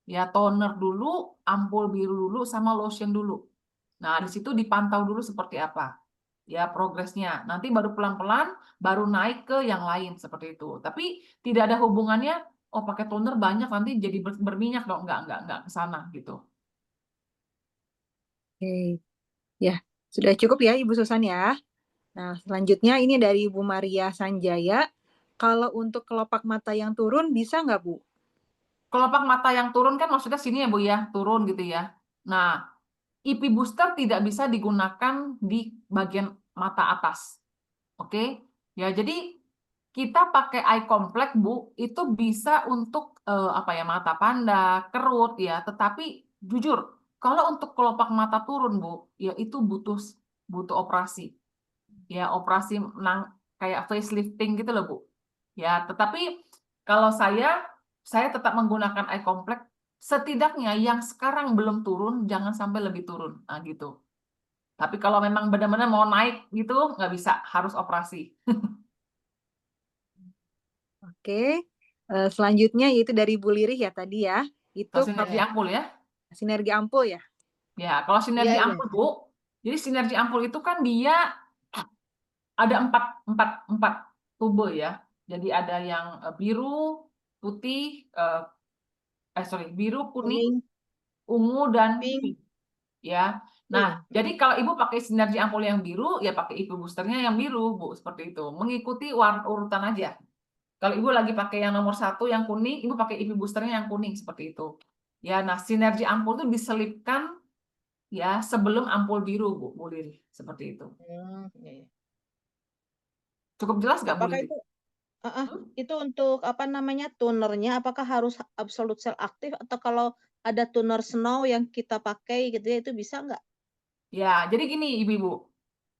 D: Ya, toner dulu, ampul biru dulu, sama lotion dulu. Nah, di situ dipantau dulu seperti apa. Ya, progresnya. Nanti baru pelan-pelan, baru naik ke yang lain seperti itu. Tapi tidak ada hubungannya, oh pakai toner banyak nanti jadi berminyak dong. Enggak ke sana gitu.
B: Oke. Ya, sudah cukup ya Ibu Susan ya. Nah, selanjutnya ini dari Bu Maria Sanjaya. Kalau untuk kelopak mata yang turun bisa nggak Bu?
D: Kelopak mata yang turun kan maksudnya sini ya Bu ya, turun gitu ya. Nah, IP booster tidak bisa digunakan di bagian mata atas. Oke? Ya, jadi kita pakai eye complex Bu, itu bisa untuk apa ya, mata panda, kerut ya, tetapi jujur kalau untuk kelopak mata turun Bu, ya itu butuh operasi. Ya, operasi kayak facelifting gitu loh Bu. Ya, tetapi kalau saya tetap menggunakan eye complex setidaknya yang sekarang belum turun jangan sampai lebih turun. Nah, gitu. Tapi kalau memang benar-benar mau naik gitu nggak bisa, harus operasi.
B: Oke. Selanjutnya yaitu dari Bu Lirih ya tadi ya. Itu
D: Kalau sinergi ampul ya.
B: sinergi ampul ya.
D: Ya, kalau sinergi
C: Iya, iya.
D: ampul, Bu, jadi sinergi ampul itu kan dia ada empat tube ya. Jadi ada yang biru, putih, biru, kuning,
C: Kuning,
D: ungu, dan
C: pink,
D: pink. Ya. Nah, jadi kalau Ibu pakai sinergi ampul yang biru, ya pakai IP boosternya yang biru, Bu, seperti itu. Mengikuti urutan aja. Kalau Ibu lagi pakai yang nomor 1 yang kuning, Ibu pakai IP boosternya yang kuning seperti itu. Ya, nah sinergi ampul itu diselipkan ya sebelum ampul biru Bu Liri, seperti itu.
C: iya, iya.
D: Cukup jelas nggak Bu
C: Apakah
D: Liri?
C: itu itu untuk apa namanya tonernya? Apakah harus Absolute Cell aktif atau kalau ada toner Snow yang kita pakai gitu ya itu bisa nggak?
D: Ya, jadi gini Ibu-ibu,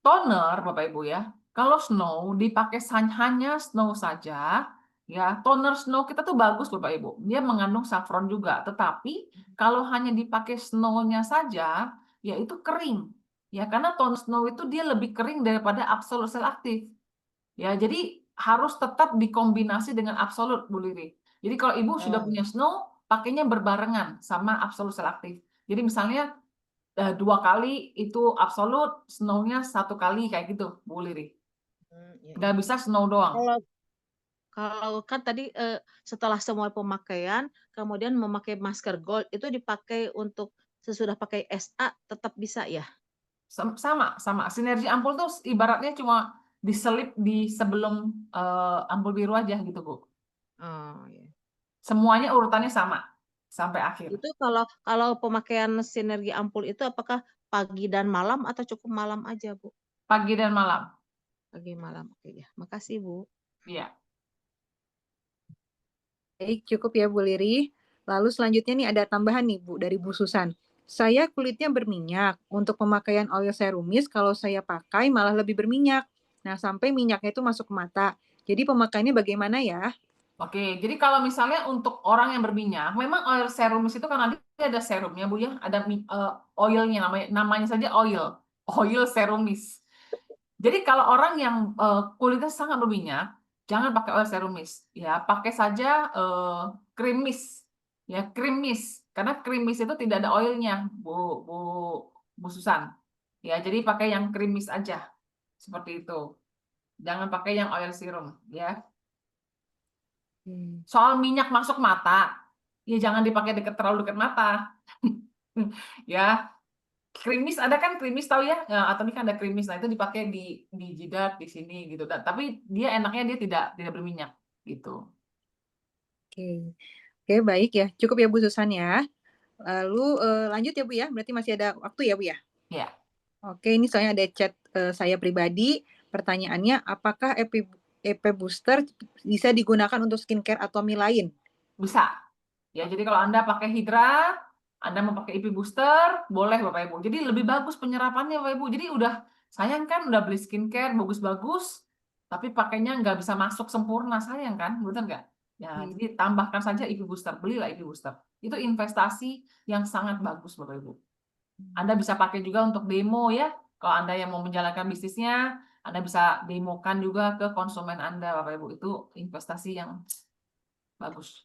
D: toner Bapak Ibu ya, kalau snow dipakai hanya snow saja, ya toner snow kita tuh bagus Bapak Ibu, dia mengandung saffron juga, tetapi kalau hanya dipakai snow-nya saja, ya itu kering, ya karena toner snow itu dia lebih kering daripada absolute cell aktif, ya jadi harus tetap dikombinasi dengan absolute Bu Liri. Jadi kalau Ibu sudah punya snow, pakainya berbarengan sama absolute cell aktif. Jadi misalnya 2 kali itu absolut, snow-nya 1 kali kayak gitu, Bu Liri.
C: Iya,
D: Nggak
C: iya.
D: bisa snow doang.
C: Kalau kalau kan tadi setelah semua pemakaian, kemudian memakai masker gold itu dipakai untuk sesudah pakai SA tetap bisa ya?
D: Sama. Sinergi ampul tuh ibaratnya cuma diselip di sebelum ampul biru aja gitu, Bu.
C: Oh, iya.
D: Semuanya urutannya sama sampai akhir.
C: Itu kalau pemakaian sinergi ampul itu apakah pagi dan malam atau cukup malam aja, Bu?
D: Pagi dan malam.
C: Pagi malam. Oke ya. Makasih, Bu.
D: Iya.
B: Baik, cukup ya Bu Liri. Lalu selanjutnya nih ada tambahan nih Bu dari Bu Susan. Saya kulitnya berminyak. Untuk pemakaian oil serum mist kalau saya pakai malah lebih berminyak. Nah, sampai minyaknya itu masuk ke mata. Jadi pemakaiannya bagaimana ya?
D: Oke, jadi kalau misalnya untuk orang yang berminyak, memang oil serum mist itu karena dia ada serumnya, Bu ya, ada oilnya namanya saja oil serum mist. Jadi kalau orang yang kulitnya sangat berminyak, jangan pakai oil serum mist, ya pakai saja krim mist, ya krim mist, karena krim mist itu tidak ada oilnya, Bu Susan, ya jadi pakai yang krim mist aja, seperti itu. Jangan pakai yang oil serum, ya. Soal minyak masuk mata, ya jangan dipakai terlalu dekat mata, ya. Krimis ada kan krimis tahu ya? Atau ini kan ada krimis, nah itu dipakai di jidat di sini gitu. Tapi dia enaknya dia tidak berminyak gitu.
B: Oke. Oke, baik ya. Cukup ya Bu Susan ya. Lalu lanjut ya Bu ya. Berarti masih ada waktu ya Bu ya.
D: Ya,
B: Oke, ini soalnya ada chat saya pribadi. Pertanyaannya, apakah EP booster bisa digunakan untuk skincare atau mie lain?
D: bisa. Ya, jadi kalau Anda pakai Hydra, Anda mau pakai IP booster, boleh Bapak Ibu. Jadi lebih bagus penyerapannya Bapak Ibu. Jadi sayang kan udah beli skincare bagus-bagus, tapi pakainya nggak bisa masuk sempurna, sayang kan, betul nggak? Ya,
B: Iya.
D: jadi tambahkan saja IP booster, belilah IP booster. Itu investasi yang sangat bagus Bapak Ibu. Anda bisa pakai juga untuk demo ya. Kalau Anda yang mau menjalankan bisnisnya, Anda bisa demokan juga ke konsumen Anda Bapak Ibu. Itu investasi yang bagus.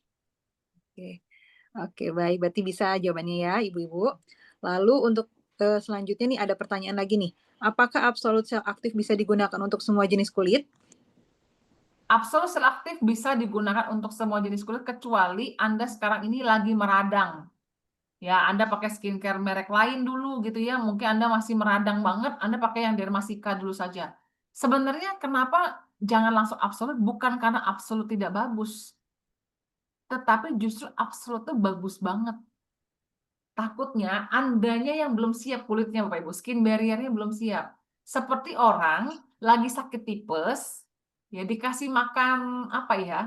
B: Oke. Oke, baik. Berarti bisa jawabannya ya, Ibu-ibu. Lalu untuk selanjutnya nih ada pertanyaan lagi nih. Apakah Absolute Cell Active bisa digunakan untuk semua jenis kulit?
D: Absolut Cell Active bisa digunakan untuk semua jenis kulit kecuali Anda sekarang ini lagi meradang. Ya, Anda pakai skincare merek lain dulu gitu ya. Mungkin Anda masih meradang banget, Anda pakai yang Dermacika dulu saja. Sebenarnya kenapa jangan langsung Absolut? Bukan karena Absolut tidak bagus. Tetapi justru Absolut itu bagus banget. Takutnya Andanya yang belum siap kulitnya Bapak Ibu, skin barrier-nya belum siap. Seperti orang lagi sakit tipes, ya dikasih makan apa ya,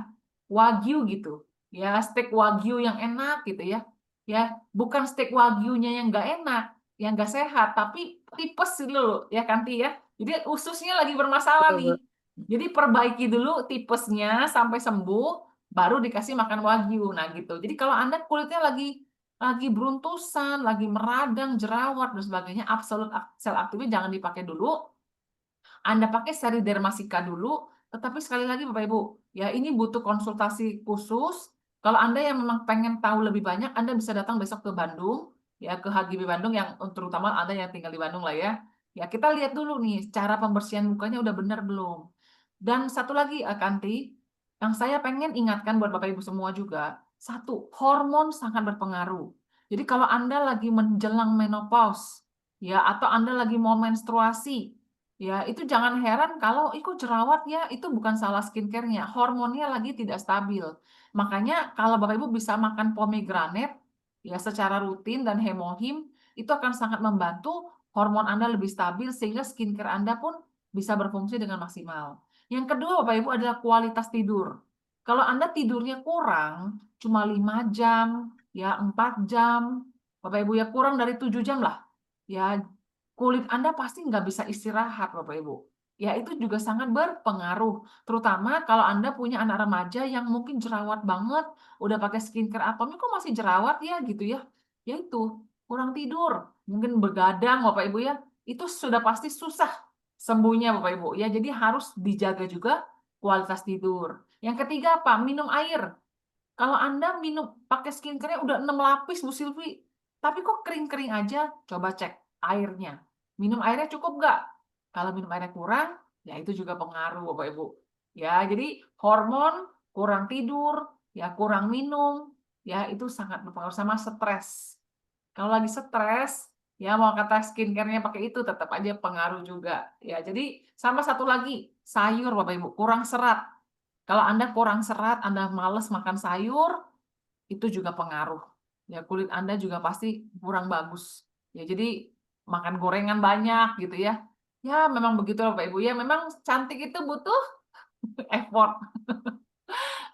D: wagyu gitu, ya steak wagyu yang enak gitu ya, ya bukan steak wagyunya yang nggak enak, yang nggak sehat, tapi tipes dulu ya Kanti ya. Jadi ususnya lagi bermasalah
B: Betul, Bu.
D: nih. Jadi perbaiki dulu tipesnya sampai sembuh, baru dikasih makan wagyu. Nah gitu. Jadi kalau Anda kulitnya lagi beruntusan, lagi meradang, jerawat dan sebagainya, Absolute Cell Active jangan dipakai dulu. Anda pakai seri Dermacika dulu, tetapi sekali lagi Bapak Ibu, ya ini butuh konsultasi khusus. Kalau Anda yang memang pengen tahu lebih banyak, Anda bisa datang besok ke Bandung, ya ke HGB Bandung yang terutama Anda yang tinggal di Bandung lah ya. Ya kita lihat dulu nih cara pembersihan mukanya udah benar belum. Dan satu lagi Kanti, yang saya pengen ingatkan buat Bapak Ibu semua juga, satu, hormon sangat berpengaruh. Jadi kalau Anda lagi menjelang menopause, ya atau Anda lagi mau menstruasi, ya itu jangan heran kalau ikut jerawat ya, itu bukan salah skincare-nya, hormonnya lagi tidak stabil. Makanya kalau Bapak Ibu bisa makan pomegranate ya secara rutin dan hemohim, itu akan sangat membantu hormon Anda lebih stabil sehingga skincare Anda pun bisa berfungsi dengan maksimal. Yang kedua Bapak Ibu adalah kualitas tidur. Kalau Anda tidurnya kurang, cuma 5 jam, ya 4 jam, Bapak Ibu ya kurang dari 7 jam lah, ya kulit Anda pasti nggak bisa istirahat Bapak Ibu. Ya itu juga sangat berpengaruh, terutama kalau Anda punya anak remaja yang mungkin jerawat banget, udah pakai skincare Atomy kok masih jerawat ya gitu ya. Ya itu, kurang tidur, mungkin begadang Bapak Ibu ya, itu sudah pasti susah sembuhnya Bapak Ibu. Ya jadi harus dijaga juga kualitas tidur. Yang ketiga apa? Minum air. Kalau Anda minum pakai skincare-nya udah 6 lapis Bu Silvi, tapi kok kering-kering aja, coba cek airnya. Minum airnya cukup nggak? Kalau minum airnya kurang, ya itu juga pengaruh Bapak Ibu. Ya, jadi hormon, kurang tidur, ya kurang minum, ya itu sangat berpengaruh sama stres. Kalau lagi stres, ya mau kata skincare-nya pakai itu tetap aja pengaruh juga. Ya, jadi sama satu lagi, sayur Bapak Ibu, kurang serat. Kalau Anda kurang serat, Anda males makan sayur, itu juga pengaruh. Ya, kulit Anda juga pasti kurang bagus. Ya, jadi makan gorengan banyak gitu ya. Ya, memang begitu Bapak Ibu. Ya, memang cantik itu butuh effort.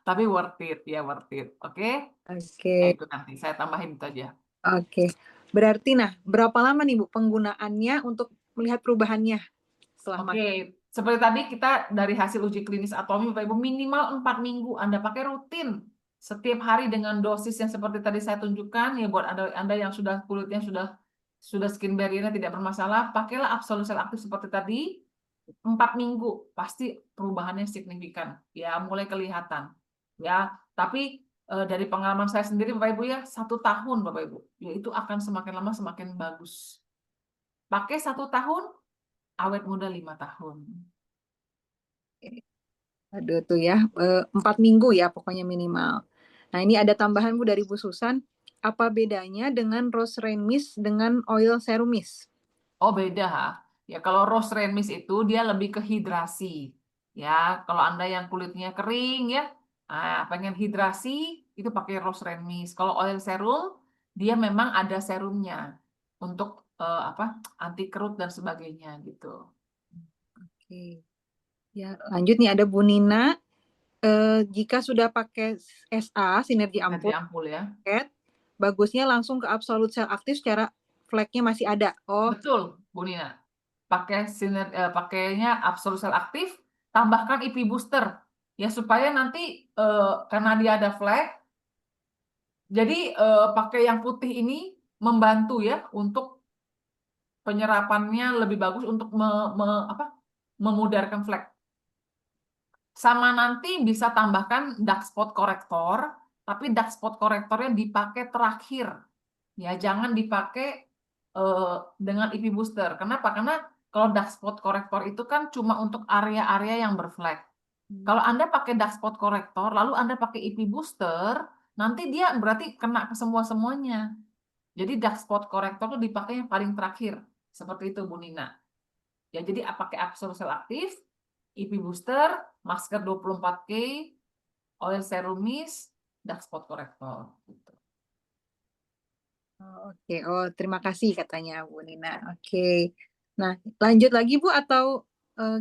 D: Tapi worth it, ya worth it. Oke? Ya
B: Oke.
D: itu nanti saya tambahin itu aja.
B: Oke. Berarti berapa lama nih Bu penggunaannya untuk melihat perubahannya setelah
D: Oke, seperti tadi kita dari hasil uji klinis Atomy Bapak Ibu minimal 4 minggu Anda pakai rutin setiap hari dengan dosis yang seperti tadi saya tunjukkan ya buat Anda yang sudah kulitnya sudah skin barrier-nya tidak bermasalah, pakailah Absolute Cell Active seperti tadi 4 minggu pasti perubahannya signifikan ya mulai kelihatan ya. Tapi dari pengalaman saya sendiri Bapak Ibu ya 1 tahun Bapak Ibu yaitu akan semakin lama semakin bagus. Pakai 1 tahun awet muda 5 tahun.
B: Aduh tuh ya, 4 minggu ya pokoknya minimal. Nah ini ada tambahan Bu dari Bu Susan. Apa bedanya dengan Rose Rain Mist dengan Oil Serum Mist?
D: Oh beda. Ya kalau Rose Rain Mist itu dia lebih ke hidrasi. Ya kalau Anda yang kulitnya kering ya, Pengen hidrasi itu pakai rose remis. Kalau oil serum dia memang ada serumnya untuk anti kerut dan sebagainya gitu.
B: Oke. Ya, lanjut nih ada Bu Nina. Jika sudah pakai SA sinergi
D: Energi
B: ampul,
D: ampul ya.
B: bagusnya langsung ke absolut sel aktif secara flagnya masih ada. Oh,
D: Betul, Bu Nina. Pakainya absolut sel aktif, tambahkan IP booster ya supaya nanti karena dia ada flag, jadi pakai yang putih ini membantu ya untuk penyerapannya lebih bagus untuk memudarkan flag. Sama nanti bisa tambahkan dark spot corrector, tapi dark spot correctornya dipakai terakhir. Ya, jangan dipakai dengan IP booster. Kenapa? Karena kalau dark spot corrector itu kan cuma untuk area-area yang berflag. Kalau Anda pakai dark spot corrector, lalu Anda pakai IP booster, nanti dia berarti kena ke semua-semuanya. Jadi dark spot corrector itu dipakai yang paling terakhir. Seperti itu, Bu Nina. Ya, jadi pakai absolut sel aktif, IP booster, masker 24K, oil serum mist, dark spot corrector. Gitu.
B: oke. Oh, terima kasih katanya Bu Nina. Oke. Nah, lanjut lagi Bu atau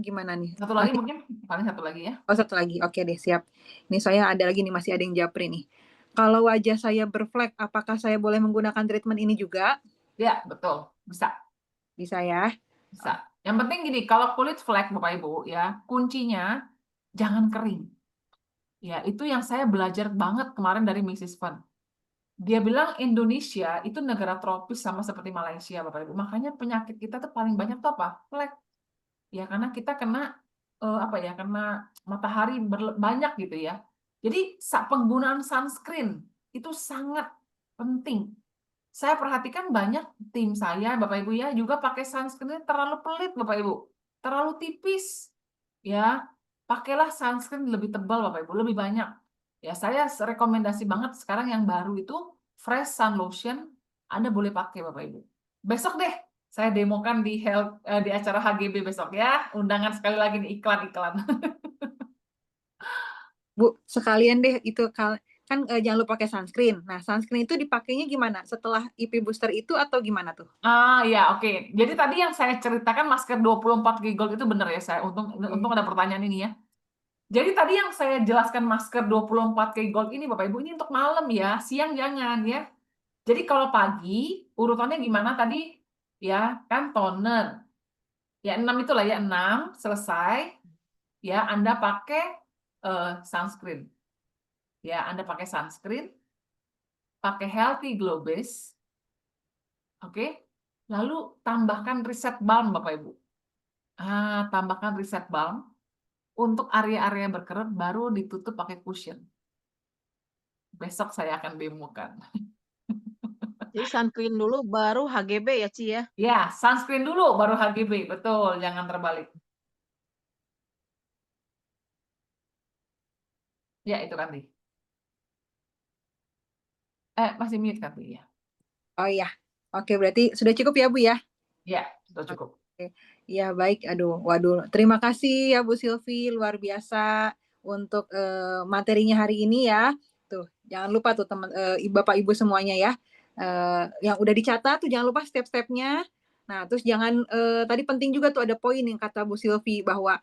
B: gimana nih?
D: Satu lagi mungkin, paling satu lagi ya.
B: Oh, satu lagi. Oke deh, siap. Ini saya ada lagi nih, masih ada yang japri nih. Kalau wajah saya berflek, apakah saya boleh menggunakan treatment ini juga?
D: Ya, betul. Bisa.
B: Bisa ya?
D: Bisa. Yang penting gini, kalau kulit flek Bapak Ibu ya, kuncinya jangan kering. Ya, itu yang saya belajar banget kemarin dari Mrs. Fun. Dia bilang Indonesia itu negara tropis sama seperti Malaysia Bapak Ibu. Makanya penyakit kita tuh paling banyak tuh apa? Flek. Ya, karena kita kena kena matahari banyak gitu ya. Jadi penggunaan sunscreen itu sangat penting. Saya perhatikan banyak tim saya, Bapak Ibu ya, juga pakai sunscreen terlalu pelit, Bapak Ibu. Terlalu tipis. Ya, pakailah sunscreen lebih tebal, Bapak Ibu, lebih banyak. Ya, saya rekomendasi banget sekarang yang baru itu Fresh Sun Lotion, Anda boleh pakai, Bapak Ibu. Besok deh, saya demokan di acara HGB besok ya. Undangan sekali lagi nih, iklan-iklan.
B: Bu, sekalian deh itu kan jangan lupa pakai sunscreen. Nah, sunscreen itu dipakainya gimana? Setelah IP booster itu atau gimana tuh?
D: Ya, oke. Jadi tadi yang saya ceritakan masker 24G Gold itu benar ya, saya untung ada pertanyaan ini ya. Jadi tadi yang saya jelaskan masker 24K Gold ini Bapak Ibu ini untuk malam ya, siang jangan ya. Jadi kalau pagi urutannya gimana tadi? Ya, kan toner. Ya 6 itulah ya, 6 selesai. Ya, Anda pakai sunscreen. Ya, Anda pakai sunscreen, pakai Healthy Glow Base. Oke. Lalu tambahkan reset balm Bapak Ibu. Tambahkan reset balm. Untuk area-area berkerut baru ditutup pakai cushion. Besok saya akan demokan.
E: Jadi sunscreen dulu baru HGB ya Ci ya?
D: Ya, sunscreen dulu baru HGB. Betul, jangan terbalik. Ya, itu Kanti. Masih mute Kanti ya.
B: Oh iya. Oke, berarti sudah cukup ya Bu ya?
D: Ya, sudah cukup.
B: Ya baik, waduh, terima kasih ya Bu Silvi, luar biasa untuk materinya hari ini ya. Tuh, jangan lupa tuh teman Bapak Ibu semuanya ya, yang udah dicatat tuh jangan lupa step-stepnya. Nah, terus jangan tadi penting juga tuh ada poin yang kata Bu Silvi bahwa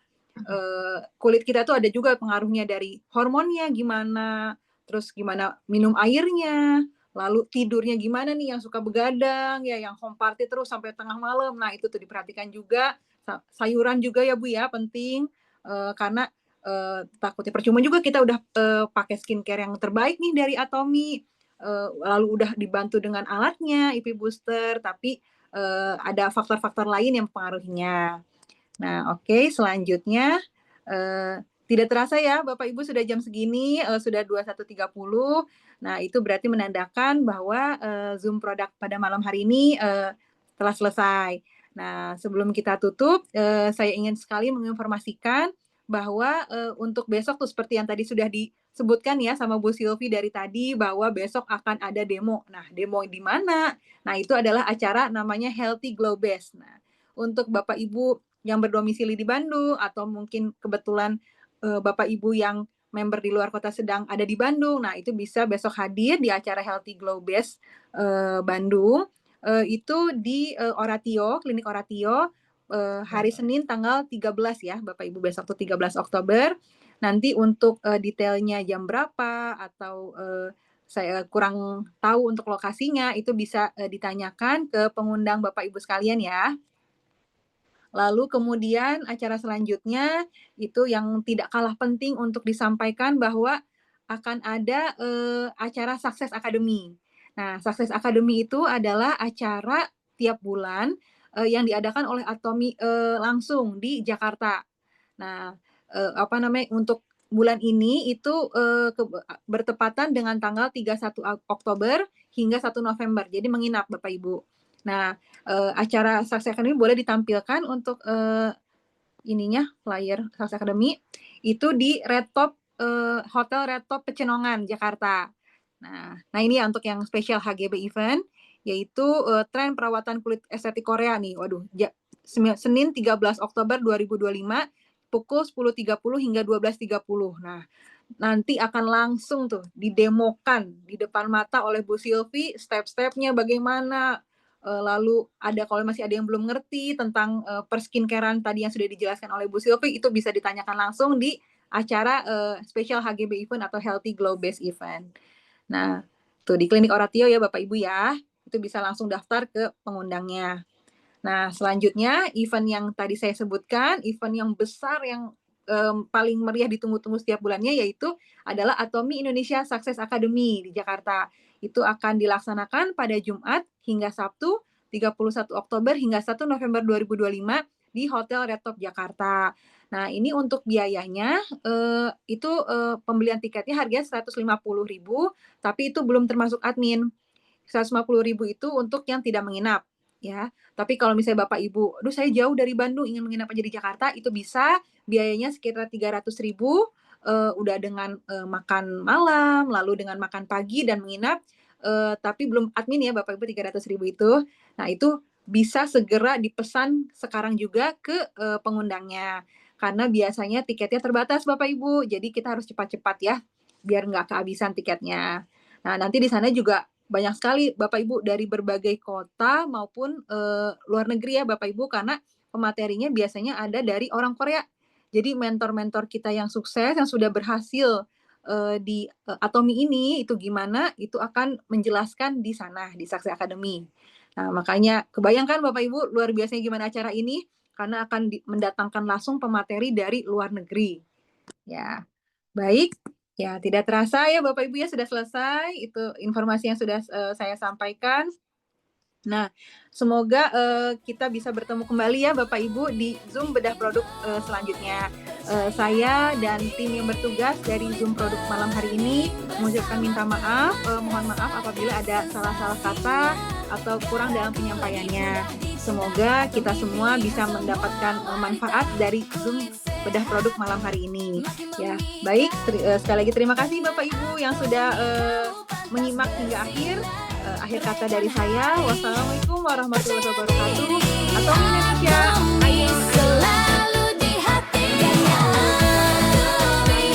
B: kulit kita tuh ada juga pengaruhnya dari hormonnya gimana, terus gimana minum airnya, lalu tidurnya gimana nih yang suka begadang ya, yang home party terus sampai tengah malam. Nah, itu tuh diperhatikan juga. Sayuran juga ya Bu ya, penting karena takutnya percuma juga kita udah pakai skincare yang terbaik nih dari Atomy, lalu udah dibantu dengan alatnya IP booster, tapi ada faktor-faktor lain yang mempengaruhinya. Nah, oke, selanjutnya tidak terasa ya Bapak Ibu sudah jam segini, sudah 21.30. Nah, itu berarti menandakan bahwa Zoom produk pada malam hari ini telah selesai. Nah, sebelum kita tutup, saya ingin sekali menginformasikan bahwa untuk besok tuh seperti yang tadi sudah disebutkan ya sama Bu Silvi dari tadi bahwa besok akan ada demo. Nah, demo di mana? Nah, itu adalah acara namanya Healthy Glow Base. Nah, untuk Bapak Ibu yang berdomisili di Bandung atau mungkin kebetulan Bapak Ibu yang member di luar kota sedang ada di Bandung, nah itu bisa besok hadir di acara Healthy Glow Base Bandung. Itu di Oratio, Klinik Oratio, hari Senin tanggal 13 ya, Bapak Ibu, besok tuh 13 Oktober. Nanti untuk detailnya jam berapa atau saya kurang tahu untuk lokasinya, itu bisa ditanyakan ke pengundang Bapak Ibu sekalian ya. Lalu kemudian acara selanjutnya itu yang tidak kalah penting untuk disampaikan bahwa akan ada acara Success Academy. Nah, Success Academy itu adalah acara tiap bulan yang diadakan oleh Atomi langsung di Jakarta. Nah, untuk bulan ini itu bertepatan dengan tanggal 31 Oktober hingga 1 November. Jadi menginap Bapak Ibu. Nah, acara Success Academy boleh ditampilkan untuk ininya flyer Success Academy itu di Red Top Hotel Red Top Pecenongan Jakarta. Nah ini ya untuk yang spesial HGB event yaitu tren perawatan kulit estetik Korea nih. Waduh, Senin 13 Oktober 2025 pukul 10.30 hingga 12.30. Nah, nanti akan langsung tuh didemokan di depan mata oleh Bu Sylvie step-stepnya bagaimana. Lalu kalau masih ada yang belum ngerti tentang perskincarean tadi yang sudah dijelaskan oleh Bu Sylvie, itu bisa ditanyakan langsung di acara special HGB event atau Healthy Glow Base event. Nah, tuh di Klinik Oratio ya Bapak Ibu ya, itu bisa langsung daftar ke pengundangnya. Nah, selanjutnya event yang tadi saya sebutkan, event yang besar yang paling meriah ditunggu-tunggu setiap bulannya yaitu adalah Atomi Indonesia Success Academy di Jakarta. Itu akan dilaksanakan pada Jumat hingga Sabtu 31 Oktober hingga 1 November 2025 di Hotel Red Top Jakarta. Nah, ini untuk biayanya itu pembelian tiketnya harganya 150.000, tapi itu belum termasuk admin. 150.000 itu untuk yang tidak menginap. Ya, tapi kalau misalnya Bapak Ibu, aduh saya jauh dari Bandung ingin menginap aja di Jakarta, itu bisa biayanya sekitar 300.000 udah dengan makan malam, lalu dengan makan pagi dan menginap, tapi belum admin ya Bapak Ibu 300.000 itu. Nah itu bisa segera dipesan sekarang juga ke pengundangnya, karena biasanya tiketnya terbatas Bapak Ibu, jadi kita harus cepat-cepat ya, biar nggak kehabisan tiketnya. Nah nanti di sana juga banyak sekali Bapak Ibu dari berbagai kota maupun luar negeri ya Bapak Ibu, karena pematerinya biasanya ada dari orang Korea. Jadi mentor-mentor kita yang sukses, yang sudah berhasil di Atomi ini, itu gimana, itu akan menjelaskan di sana, di Success Academy. Nah makanya kebayangkan Bapak Ibu luar biasanya gimana acara ini, karena akan mendatangkan langsung pemateri dari luar negeri. Ya, baik. Ya, tidak terasa ya Bapak Ibu ya sudah selesai, itu informasi yang sudah saya sampaikan. Nah, semoga kita bisa bertemu kembali ya Bapak Ibu di Zoom Bedah Produk selanjutnya. Saya dan tim yang bertugas dari Zoom Produk malam hari ini mengucapkan minta maaf, mohon maaf apabila ada salah-salah kata atau kurang dalam penyampaiannya. Semoga kita semua bisa mendapatkan manfaat dari Zoom Bedah Produk malam hari ini. Ya, baik. Sekali lagi terima kasih Bapak Ibu yang sudah menyimak hingga akhir. Akhir kata dari saya, wassalamualaikum warahmatullahi wabarakatuh. Atomi Indonesia, ayo.
A: Selalu di hati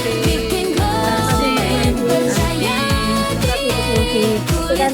A: bikin glow, percaya diri, kulit